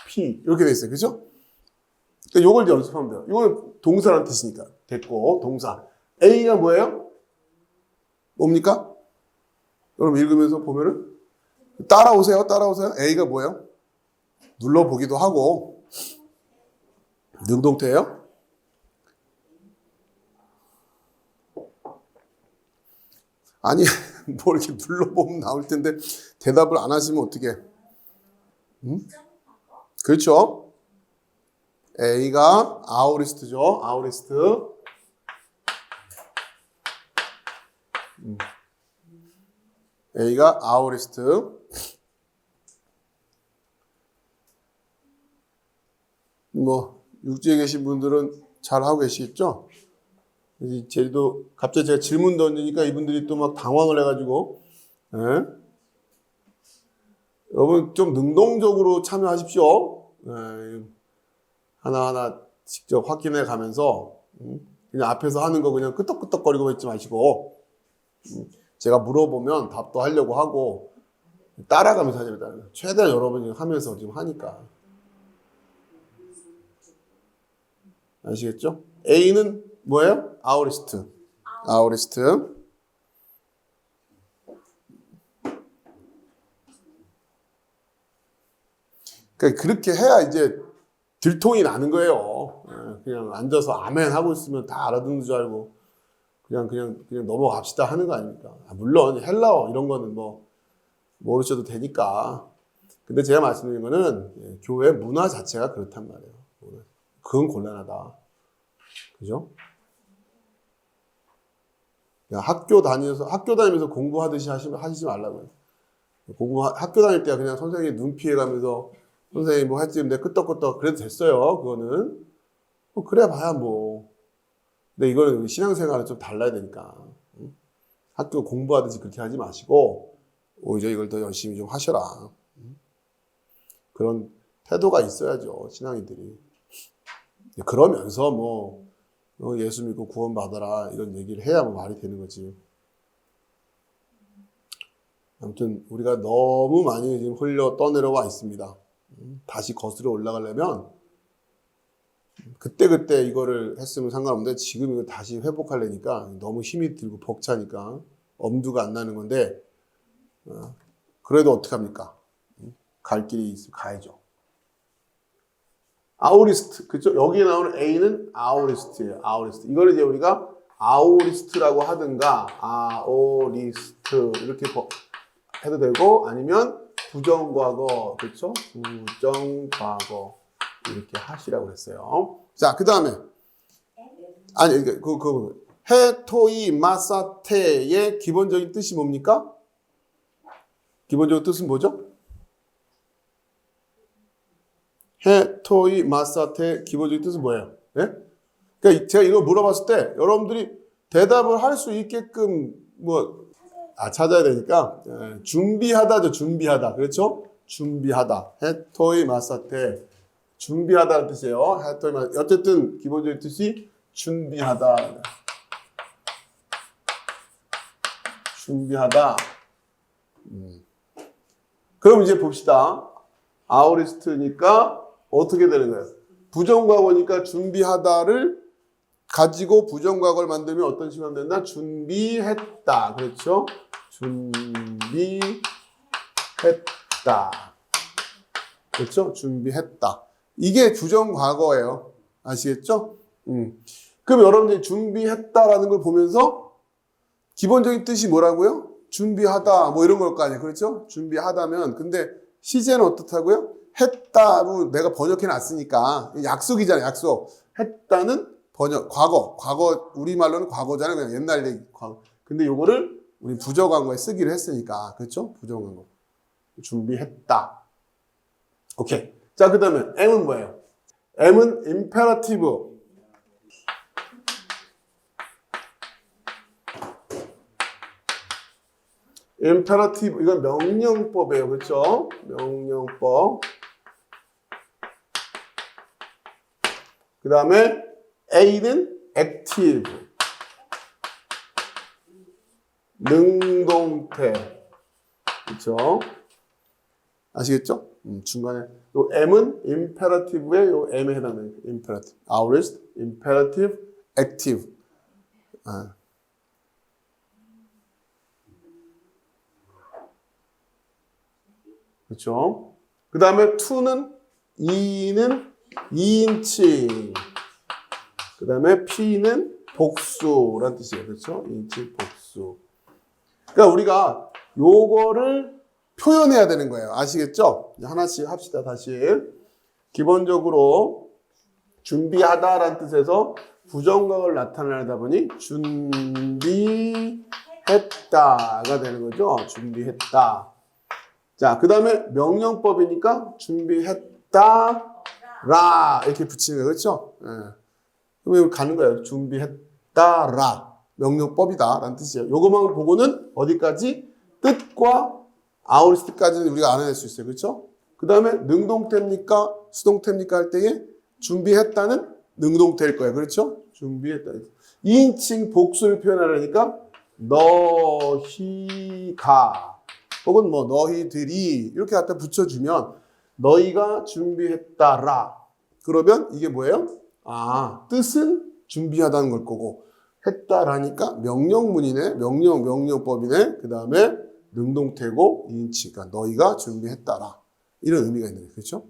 P. 이렇게 돼 있어요. 그죠? 그러니까 요걸 연습하면 돼요. 이건 동사라는 뜻이니까. 됐고, 동사. A가 뭐예요? 뭡니까? 여러분 읽으면서 보면은 따라오세요. 따라오세요. A가 뭐예요? 눌러보기도 하고 능동태예요? 아니 뭐 이렇게 눌러보면 나올 텐데 대답을 안 하시면 어떡해? 그렇죠? A가 아우리스트죠. 아우리스트. A가 아우리스트. 뭐 육지에 계신 분들은 잘 하고 계시겠죠? 제도 갑자기 제가 질문 던지니까 이분들이 또 막 당황을 해가지고 여러분 좀 능동적으로 참여하십시오. 하나하나 직접 확인해 가면서 그냥 앞에서 하는 거 그냥 끄떡끄떡거리고 있지 마시고 제가 물어보면 답도 하려고 하고 따라가면서 하셔야 돼요. 최대한 여러분이 하면서 지금 하니까 아시겠죠? A는 뭐예요? 아우리스트. 아우리스트. 그러니까 그렇게 해야 이제 들통이 나는 거예요. 그냥 앉아서 아멘 하고 있으면 다 알아듣는 줄 알고 그냥 넘어갑시다 하는 거 아닙니까? 물론 헬라어 이런 거는 뭐 모르셔도 되니까. 근데 제가 말씀드린 거는 교회 문화 자체가 그렇단 말이에요. 그건 곤란하다. 그죠? 학교 다니면서 공부하듯이 하시지 말라고요. 학교 다닐 때야 그냥 선생님 눈 피해가면서 선생님 뭐 했지 근데 끄떡끄떡 그래도 됐어요. 그거는 그래 봐야 뭐. 근데 이거는 신앙생활은 좀 달라야 되니까 학교 공부하듯이 그렇게 하지 마시고 오히려 이걸 더 열심히 좀 하셔라. 그런 태도가 있어야죠 신앙인들이. 그러면서 뭐 예수 믿고 구원 받아라 이런 얘기를 해야 뭐 말이 되는 거지. 아무튼 우리가 너무 많이 지금 흘려 떠내려와 있습니다. 다시 거슬러 올라가려면 그때 이거를 했으면 상관없는데 지금 이거 다시 회복하려니까 너무 힘이 들고 벅차니까 엄두가 안 나는 건데 그래도 어떡합니까? 갈 길이 있으면 가야죠. 아우리스트 그죠? 여기에 나오는 A는 아우리스트예요. 아우리스트. 이걸 이제 우리가 아우리스트라고 하든가 아오리스트 이렇게 해도 되고 아니면 부정과거 그렇죠? 부정과거 이렇게 하시라고 그랬어요. 자, 그 다음에 아니 그 해, 토이, 마사, 테의 기본적인 뜻이 뭡니까? 기본적인 뜻은 뭐죠? 해, 토이, 마사, 테 기본적인 뜻은 뭐예요? 네? 그러니까 제가 이걸 물어봤을 때 여러분들이 대답을 할 수 있게끔 찾아야 되니까 준비하다죠. 준비하다. 그렇죠? 준비하다. 해, 토이, 마사, 테 준비하다는 뜻이에요. 해, 토이, 마사. 어쨌든 기본적인 뜻이 준비하다. 준비하다. 그럼 이제 봅시다. 아우리스트니까 어떻게 되는 거예요? 부정과거니까 준비하다를 가지고 부정과거를 만들면 어떤 식으로 하면 된다? 준비했다. 그렇죠? 준비했다. 그렇죠? 준비했다. 이게 부정과거예요. 아시겠죠? 그럼 여러분들이 준비했다라는 걸 보면서 기본적인 뜻이 뭐라고요? 준비하다 뭐 이런 걸 거 아니에요. 그렇죠? 준비하다면 근데 시제는 어떻다고요? 했다로 내가 번역해 놨으니까 약속이잖아요. 약속. 했다는 과거 우리말로는 과거잖아요. 그냥 옛날 얘기 과거. 근데 요거를 우리 부정관고에 쓰기로 했으니까 그렇죠? 부정관고. 준비했다. 오케이. 자, 그다음에 M은 뭐예요? M은 임페라티브. 임페라티브 이건 명령법이에요. 그렇죠? 명령법. 그다음에 A는 active. 능동태. 그렇죠? 아시겠죠? 중간에 요 M은 imperative의 요 M에 해당돼요. imperative. aorist, imperative, active. 그렇죠? 그 다음에 to는 E는 2인칭. 그 다음에 P는 복수라는 뜻이에요. 그렇죠? 2인칭 복수. 그러니까 우리가 요거를 표현해야 되는 거예요. 아시겠죠? 하나씩 합시다. 다시. 기본적으로 준비하다라는 뜻에서 부정각을 나타내다 보니 준비했다가 되는 거죠. 준비했다. 자, 그 다음에 명령법이니까 준비했다라 이렇게 붙이는 거예요. 그렇죠? 예. 그러면 가는 거예요. 준비했다라 명령법이다 라는 뜻이에요. 요것만 보고는 어디까지? 뜻과 아우리스트까지는 우리가 알아낼 수 있어요. 그렇죠? 그 다음에 능동태입니까? 수동태입니까? 할 때에 준비했다는 능동태일 거예요. 그렇죠? 준비했다. 2인칭 복수를 표현하려니까 너희가 혹은 뭐 너희들이 이렇게 갖다 붙여주면 너희가 준비했다라. 그러면 이게 뭐예요? 뜻은 준비하다는 걸 거고 했다라니까 명령문이네. 명령법이네. 그 다음에 능동태고 2인칭. 그러니까 너희가 준비했다라. 이런 의미가 있는 거예요. 그렇죠?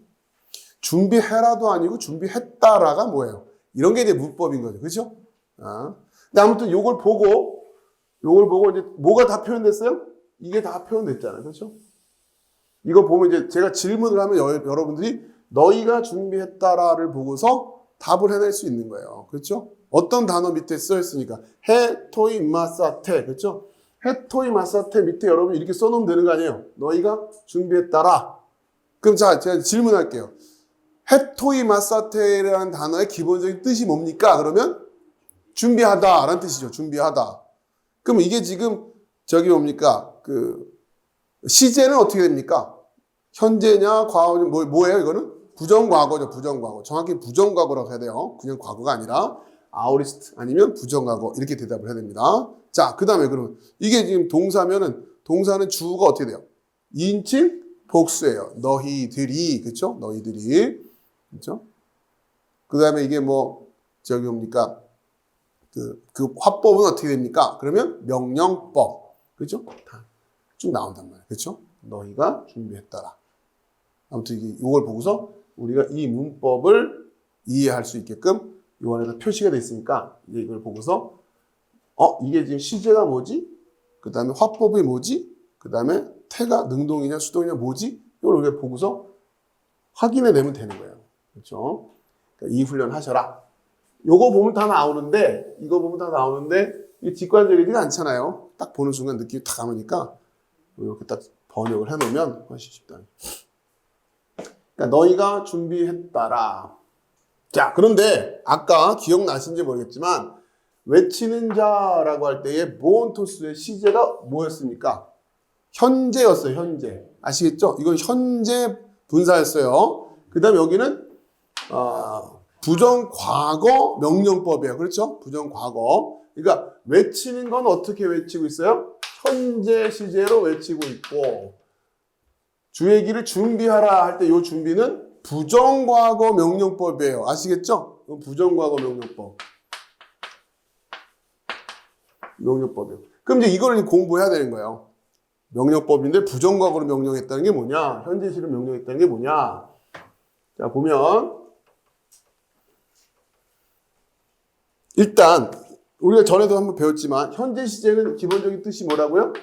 준비해라도 아니고 준비했다라가 뭐예요? 이런 게 이제 문법인 거죠. 그렇죠? 근데 아무튼 요걸 보고 이제 뭐가 다 표현됐어요? 이게 다 표현됐잖아요. 그렇죠? 이거 보면 이제 제가 질문을 하면 여러분들이 너희가 준비했다라를 보고서 답을 해낼 수 있는 거예요. 그렇죠? 어떤 단어 밑에 써 있으니까 해, 토이, 마사, 테. 그렇죠? 해, 토이, 마사, 테 밑에 여러분 이렇게 써놓으면 되는 거 아니에요? 너희가 준비했다라. 그럼 자, 제가 질문할게요. 해, 토이, 마사, 테라는 단어의 기본적인 뜻이 뭡니까? 그러면 준비하다라는 뜻이죠. 준비하다. 그럼 이게 지금 저기 뭡니까? 시제는 어떻게 됩니까? 현재냐, 과거냐, 뭐예요, 이거는? 부정과거죠, 부정과거. 정확히 부정과거라고 해야 돼요. 그냥 과거가 아니라, 아우리스트 아니면 부정과거. 이렇게 대답을 해야 됩니다. 자, 그 다음에 그러면, 이게 지금 동사는 주어가 어떻게 돼요? 2인칭 복수예요. 너희들이, 그쵸? 너희들이. 그쵸? 그 다음에 이게 저기 뭡니까? 그 화법은 어떻게 됩니까? 그러면 명령법. 그죠? 다 쭉 나온단 말이에요. 그렇죠? 너희가 준비했다라. 아무튼 이걸 보고서 우리가 이 문법을 이해할 수 있게끔 요 안에서 표시가 돼 있으니까 이걸 보고서 이게 지금 시제가 뭐지? 그 다음에 화법이 뭐지? 그 다음에 태가 능동이냐 수동이냐 뭐지? 이걸 우리가 보고서 확인해 내면 되는 거예요. 그렇죠? 그러니까 이 훈련 하셔라. 요거 보면 다 나오는데, 이거 보면 다 나오는데, 이게 직관적이지가 않잖아요. 딱 보는 순간 느낌이 딱 가니까, 이렇게 딱 번역을 해놓으면 훨씬 쉽다. 그러니까 너희가 준비했다라. 자, 그런데 아까 기억나신지 모르겠지만, 외치는 자라고 할 때의 모온토스의 시제가 뭐였습니까? 현재였어요, 현재. 아시겠죠? 이건 현재 분사였어요. 그 다음에 여기는, 부정과거 명령법이에요. 그렇죠? 부정과거. 그러니까 외치는 건 어떻게 외치고 있어요? 현재 시제로 외치고 있고, 주 얘기를 준비하라 할 때 이 준비는 부정과거 명령법이에요. 아시겠죠? 부정과거 명령법. 명령법이에요. 그럼 이제 이걸 공부해야 되는 거예요. 명령법인데 부정과거로 명령했다는 게 뭐냐? 현재 시를 명령했다는 게 뭐냐? 자, 보면 일단 우리가 전에도 한번 배웠지만 현재 시제는 기본적인 뜻이 뭐라고요?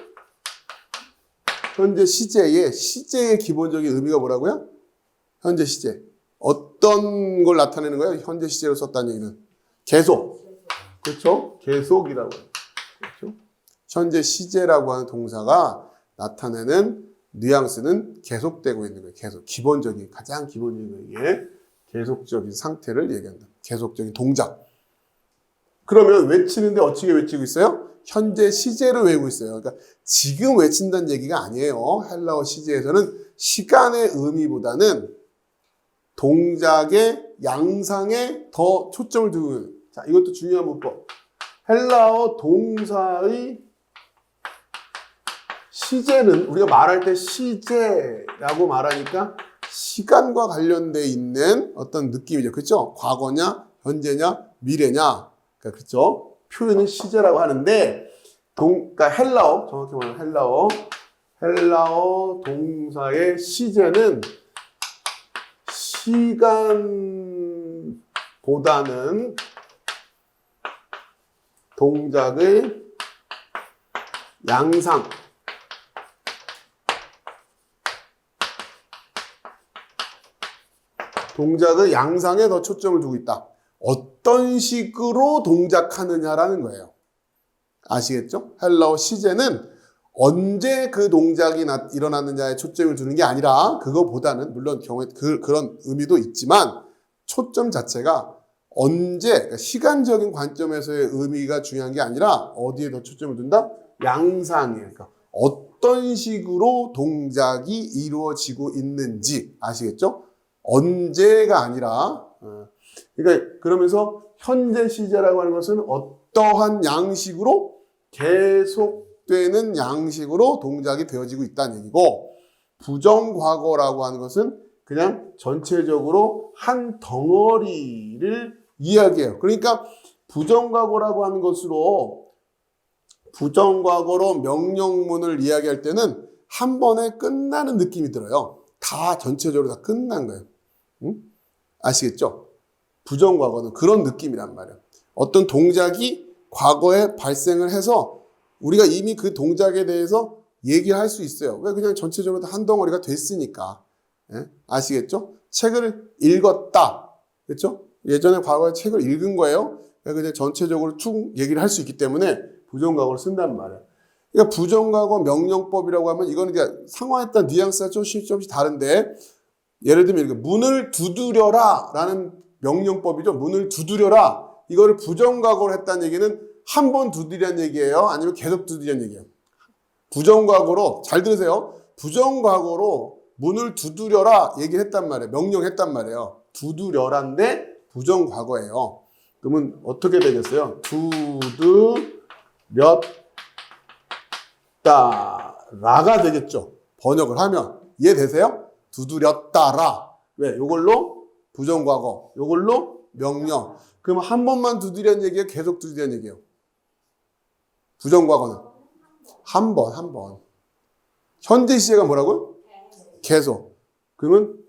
현재 시제의 기본적인 의미가 뭐라고요? 현재 시제. 어떤 걸 나타내는 거예요? 현재 시제로 썼다는 얘기는 계속. 그렇죠? 계속이라고. 그렇죠? 현재 시제라고 하는 동사가 나타내는 뉘앙스는 계속되고 있는 거예요. 계속. 기본적인, 가장 기본적인 게 계속적인 상태를 얘기한다. 계속적인 동작. 그러면 외치는데 어떻게 외치고 있어요? 현재 시제를 외우고 있어요. 그러니까 지금 외친다는 얘기가 아니에요. 헬라어 시제에서는 시간의 의미보다는 동작의 양상에 더 초점을 두고 있어요. 자, 이것도 중요한 문법. 헬라어 동사의 시제는 우리가 말할 때 시제라고 말하니까 시간과 관련돼 있는 어떤 느낌이죠. 그렇죠? 과거냐, 현재냐, 미래냐. 그러니까 그렇죠? 표현은 시제라고 하는데 그러니까 헬라어, 정확히 말하면 헬라어 동사의 시제는 시간보다는 동작의 양상, 동작의 양상에 더 초점을 두고 있다. 어떤 식으로 동작하느냐라는 거예요. 아시겠죠? 헬라어 시제는 언제 그 동작이 일어났느냐에 초점을 두는 게 아니라 그거보다는 물론 경우에 그런 의미도 있지만 초점 자체가 언제, 그러니까 시간적인 관점에서의 의미가 중요한 게 아니라 어디에 더 초점을 둔다? 양상이에요. 그러니까 어떤 식으로 동작이 이루어지고 있는지 아시겠죠? 언제가 아니라 그러니까 그러면서 현재 시제라고 하는 것은 어떠한 양식으로 계속되는 양식으로 동작이 되어지고 있다는 얘기고 부정과거라고 하는 것은 그냥 전체적으로 한 덩어리를 이야기해요. 그러니까 부정과거라고 하는 것으로 부정과거로 명령문을 이야기할 때는 한 번에 끝나는 느낌이 들어요. 다 전체적으로 다 끝난 거예요. 응? 아시겠죠? 부정과거는 그런 느낌이란 말이에요. 어떤 동작이 과거에 발생을 해서 우리가 이미 그 동작에 대해서 얘기할 수 있어요. 왜? 그냥 전체적으로 한 덩어리가 됐으니까. 예? 아시겠죠? 책을 읽었다. 그렇죠? 예전에 과거에 책을 읽은 거예요. 그냥 전체적으로 쭉 얘기를 할 수 있기 때문에 부정과거를 쓴단 말이에요. 그러니까 부정과거 명령법이라고 하면 이거는 이제 상황에 따른 뉘앙스가 조금씩 다른데 예를 들면 이렇게 문을 두드려라 라는 명령법이죠. 문을 두드려라. 이거를 부정과거로 했다는 얘기는 한 번 두드리란 얘기예요? 아니면 계속 두드리란 얘기예요? 부정과거로, 잘 들으세요. 부정과거로 문을 두드려라 얘기를 했단 말이에요. 명령했단 말이에요. 두드려라인데 부정과거예요. 그러면 어떻게 되겠어요? 두드렸다라가 되겠죠. 번역을 하면. 이해되세요? 두드렸다라. 왜? 요걸로 부정과거, 요걸로 명령. 그럼 한 번만 두드리란 얘기예요? 계속 두드리란 얘기예요? 부정과거는 한 번. 현재 시제가 뭐라고요? 계속. 그러면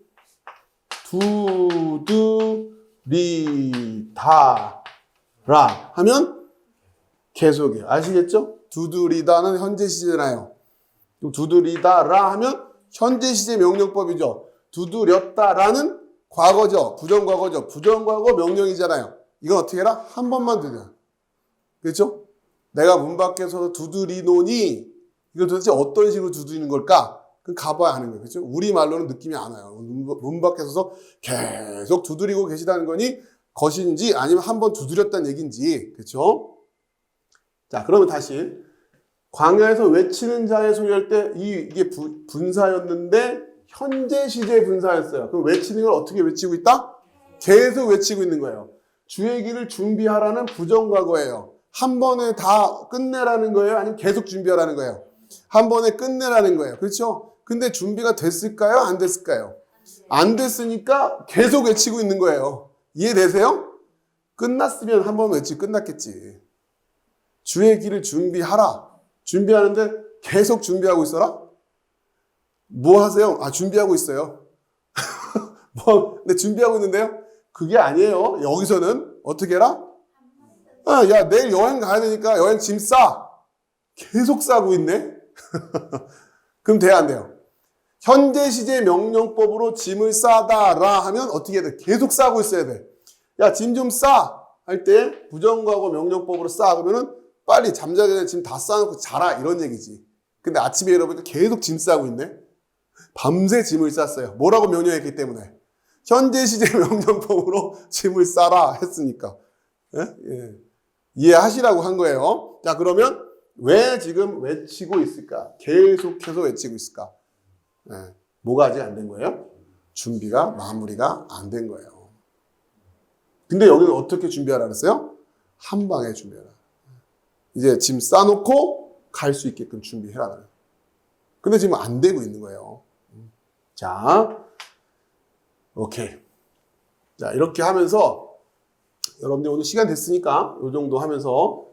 두드리다라 하면 계속이에요. 아시겠죠? 두드리다는 현재 시제잖아요. 두드리다라 하면 현재 시제 명령법이죠. 두드렸다라는 과거죠. 부정과거죠. 부정과거 명령이잖아요. 이건 어떻게 해라? 한 번만 두드려. 그렇죠? 내가 문 밖에서 두드리노니 이걸 도대체 어떤 식으로 두드리는 걸까? 그 가봐야 하는 거예요. 그렇죠? 우리말로는 느낌이 안 와요. 문 밖에 서서 계속 두드리고 계시다는 거니 것인지 아니면 한 번 두드렸다는 얘기인지. 그렇죠? 자, 그러면 다시 광야에서 외치는 자의 소리할 때 이게 분사였는데 현재 시제 분사였어요. 그럼 외치는 걸 어떻게 외치고 있다? 계속 외치고 있는 거예요. 주의 길을 준비하라는 부정과거예요. 한 번에 다 끝내라는 거예요? 아니면 계속 준비하라는 거예요? 한 번에 끝내라는 거예요. 그렇죠? 근데 준비가 됐을까요? 안 됐을까요? 안 됐으니까 계속 외치고 있는 거예요. 이해되세요? 끝났으면 한 번 외치고 끝났겠지. 주의 길을 준비하라. 준비하는데 계속 준비하고 있어라? 뭐 하세요? 아, 준비하고 있어요. 근데 준비하고 있는데요? 그게 아니에요. 여기서는 어떻게 해라? 야, 내일 여행 가야 되니까 여행 짐 싸. 계속 싸고 있네? 그럼 돼야 안 돼요? 현재 시제 명령법으로 짐을 싸다라 하면 어떻게 해야 돼? 계속 싸고 있어야 돼. 야, 짐 좀 싸. 할 때 부정과거 명령법으로 싸. 그러면은 빨리 잠자기 전에 짐 다 싸놓고 자라. 이런 얘기지. 근데 아침에 일어나니까 계속 짐 싸고 있네? 밤새 짐을 쌌어요. 뭐라고 명령했기 때문에? 현재 시제 명령법으로 짐을 싸라 했으니까. 예? 예. 이해하시라고 한 거예요. 자, 그러면 왜 지금 외치고 있을까? 계속해서 외치고 있을까? 예. 뭐가 아직 안 된 거예요? 준비가, 마무리가 안 된 거예요. 근데 여기는 어떻게 준비하라 그랬어요? 한 방에 준비하라. 이제 짐 싸놓고 갈 수 있게끔 준비해라. 근데 지금 안 되고 있는 거예요. 자, 오케이. 자, 이렇게 하면서 여러분들 오늘 시간 됐으니까 이 정도 하면서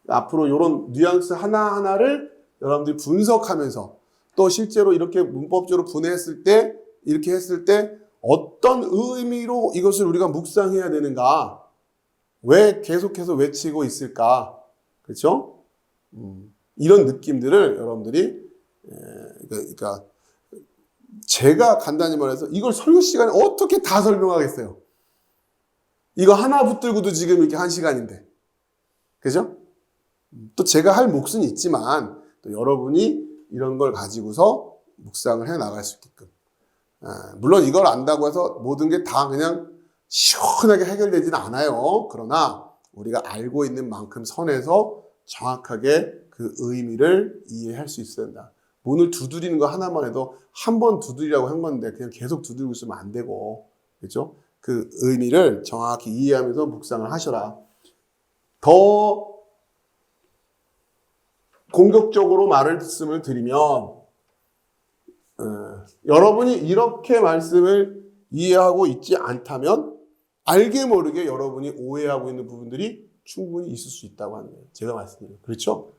앞으로 이런 뉘앙스 하나하나를 여러분들이 분석하면서 또 실제로 이렇게 문법적으로 분해했을 때 이렇게 했을 때 어떤 의미로 이것을 우리가 묵상해야 되는가? 왜 계속해서 외치고 있을까? 그렇죠? 이런 느낌들을 여러분들이 그러니까 제가 간단히 말해서 이걸 설교 시간에 어떻게 다 설명하겠어요? 이거 하나 붙들고도 지금 이렇게 1시간인데. 그죠? 또 제가 할 몫은 있지만 또 여러분이 이런 걸 가지고서 묵상을 해 나갈 수 있게끔. 물론 이걸 안다고 해서 모든 게 다 그냥 시원하게 해결되지는 않아요. 그러나 우리가 알고 있는 만큼 선에서 정확하게 그 의미를 이해할 수 있어야 된다. 문을 두드리는 거 하나만 해도 한 번 두드리라고 한 건데 그냥 계속 두드리고 있으면 안 되고, 그렇죠? 그 의미를 정확히 이해하면서 묵상을 하셔라. 더 공격적으로 말씀을 드리면 여러분이 이렇게 말씀을 이해하고 있지 않다면 알게 모르게 여러분이 오해하고 있는 부분들이 충분히 있을 수 있다고 하는 거예요. 제가 말씀드려요. 그렇죠?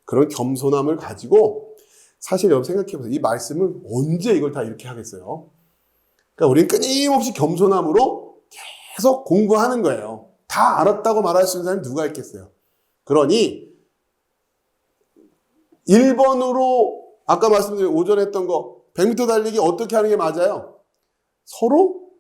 그런 겸손함을 가지고 사실 여러분 생각해보세요. 이 말씀을 언제 이걸 다 이렇게 하겠어요? 그러니까 우리는 끊임없이 겸손함으로 계속 공부하는 거예요. 다 알았다고 말할 수 있는 사람이 누가 있겠어요? 그러니 1번으로 아까 말씀드린 오전에 했던 거 100m 달리기 어떻게 하는 게 맞아요? 서로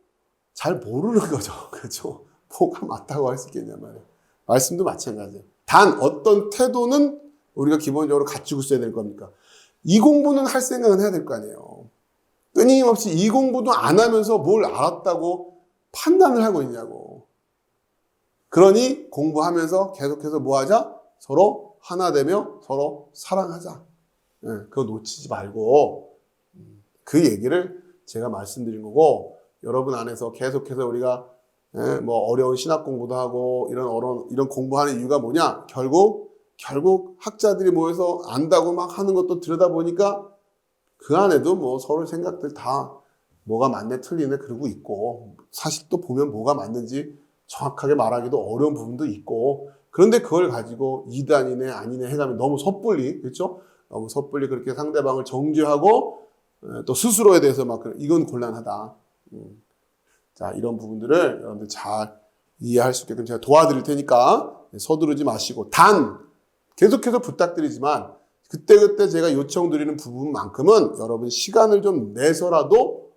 잘 모르는 거죠. 그렇죠? 뭐가 맞다고 할 수 있겠냐 말이에요. 말씀도 마찬가지예요. 단 어떤 태도는 우리가 기본적으로 갖추고 있어야 될 겁니까? 이 공부는 할 생각은 해야 될 거 아니에요. 끊임없이 이 공부도 안 하면서 뭘 알았다고 판단을 하고 있냐고. 그러니 공부하면서 계속해서 뭐 하자? 서로 하나 되며 서로 사랑하자. 그거 놓치지 말고 그 얘기를 제가 말씀드린 거고, 여러분 안에서 계속해서 우리가 뭐 어려운 신학 공부도 하고 이런 공부하는 이유가 뭐냐? 결국 학자들이 모여서 안다고 막 하는 것도 들여다보니까 그 안에도 뭐 서로 생각들 다 뭐가 맞네 틀리네 그러고 있고, 사실 또 보면 뭐가 맞는지 정확하게 말하기도 어려운 부분도 있고, 그런데 그걸 가지고 이단이네 아니네 해가면 너무 섣불리, 그렇죠? 너무 섣불리 그렇게 상대방을 정죄하고 또 스스로에 대해서 막 이건 곤란하다. 자, 이런 부분들을 여러분들 잘 이해할 수 있게끔 제가 도와드릴 테니까 서두르지 마시고, 단 계속해서 부탁드리지만 그때그때 제가 요청드리는 부분만큼은 여러분 시간을 좀 내서라도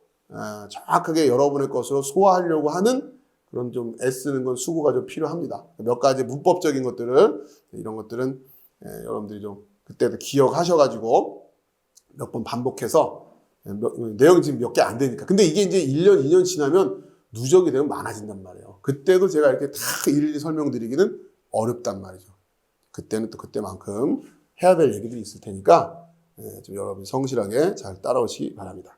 정확하게 여러분의 것으로 소화하려고 하는 그런 좀 애쓰는 건 수고가 좀 필요합니다. 몇 가지 문법적인 것들을 이런 것들은 여러분들이 좀 그때도 기억하셔가지고 몇 번 반복해서 내용 지금 몇 개 안 되니까. 근데 이게 이제 1년, 2년 지나면 누적이 되면 많아진단 말이에요. 그때도 제가 이렇게 다 일일이 설명드리기는 어렵단 말이죠. 그때는 또 그때만큼 해야 될 얘기들이 있을 테니까 좀 여러분이 성실하게 잘 따라오시기 바랍니다.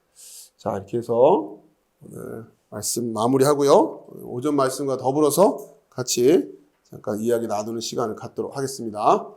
자, 이렇게 해서 오늘 말씀 마무리하고요. 오전 말씀과 더불어서 같이 잠깐 이야기 나누는 시간을 갖도록 하겠습니다.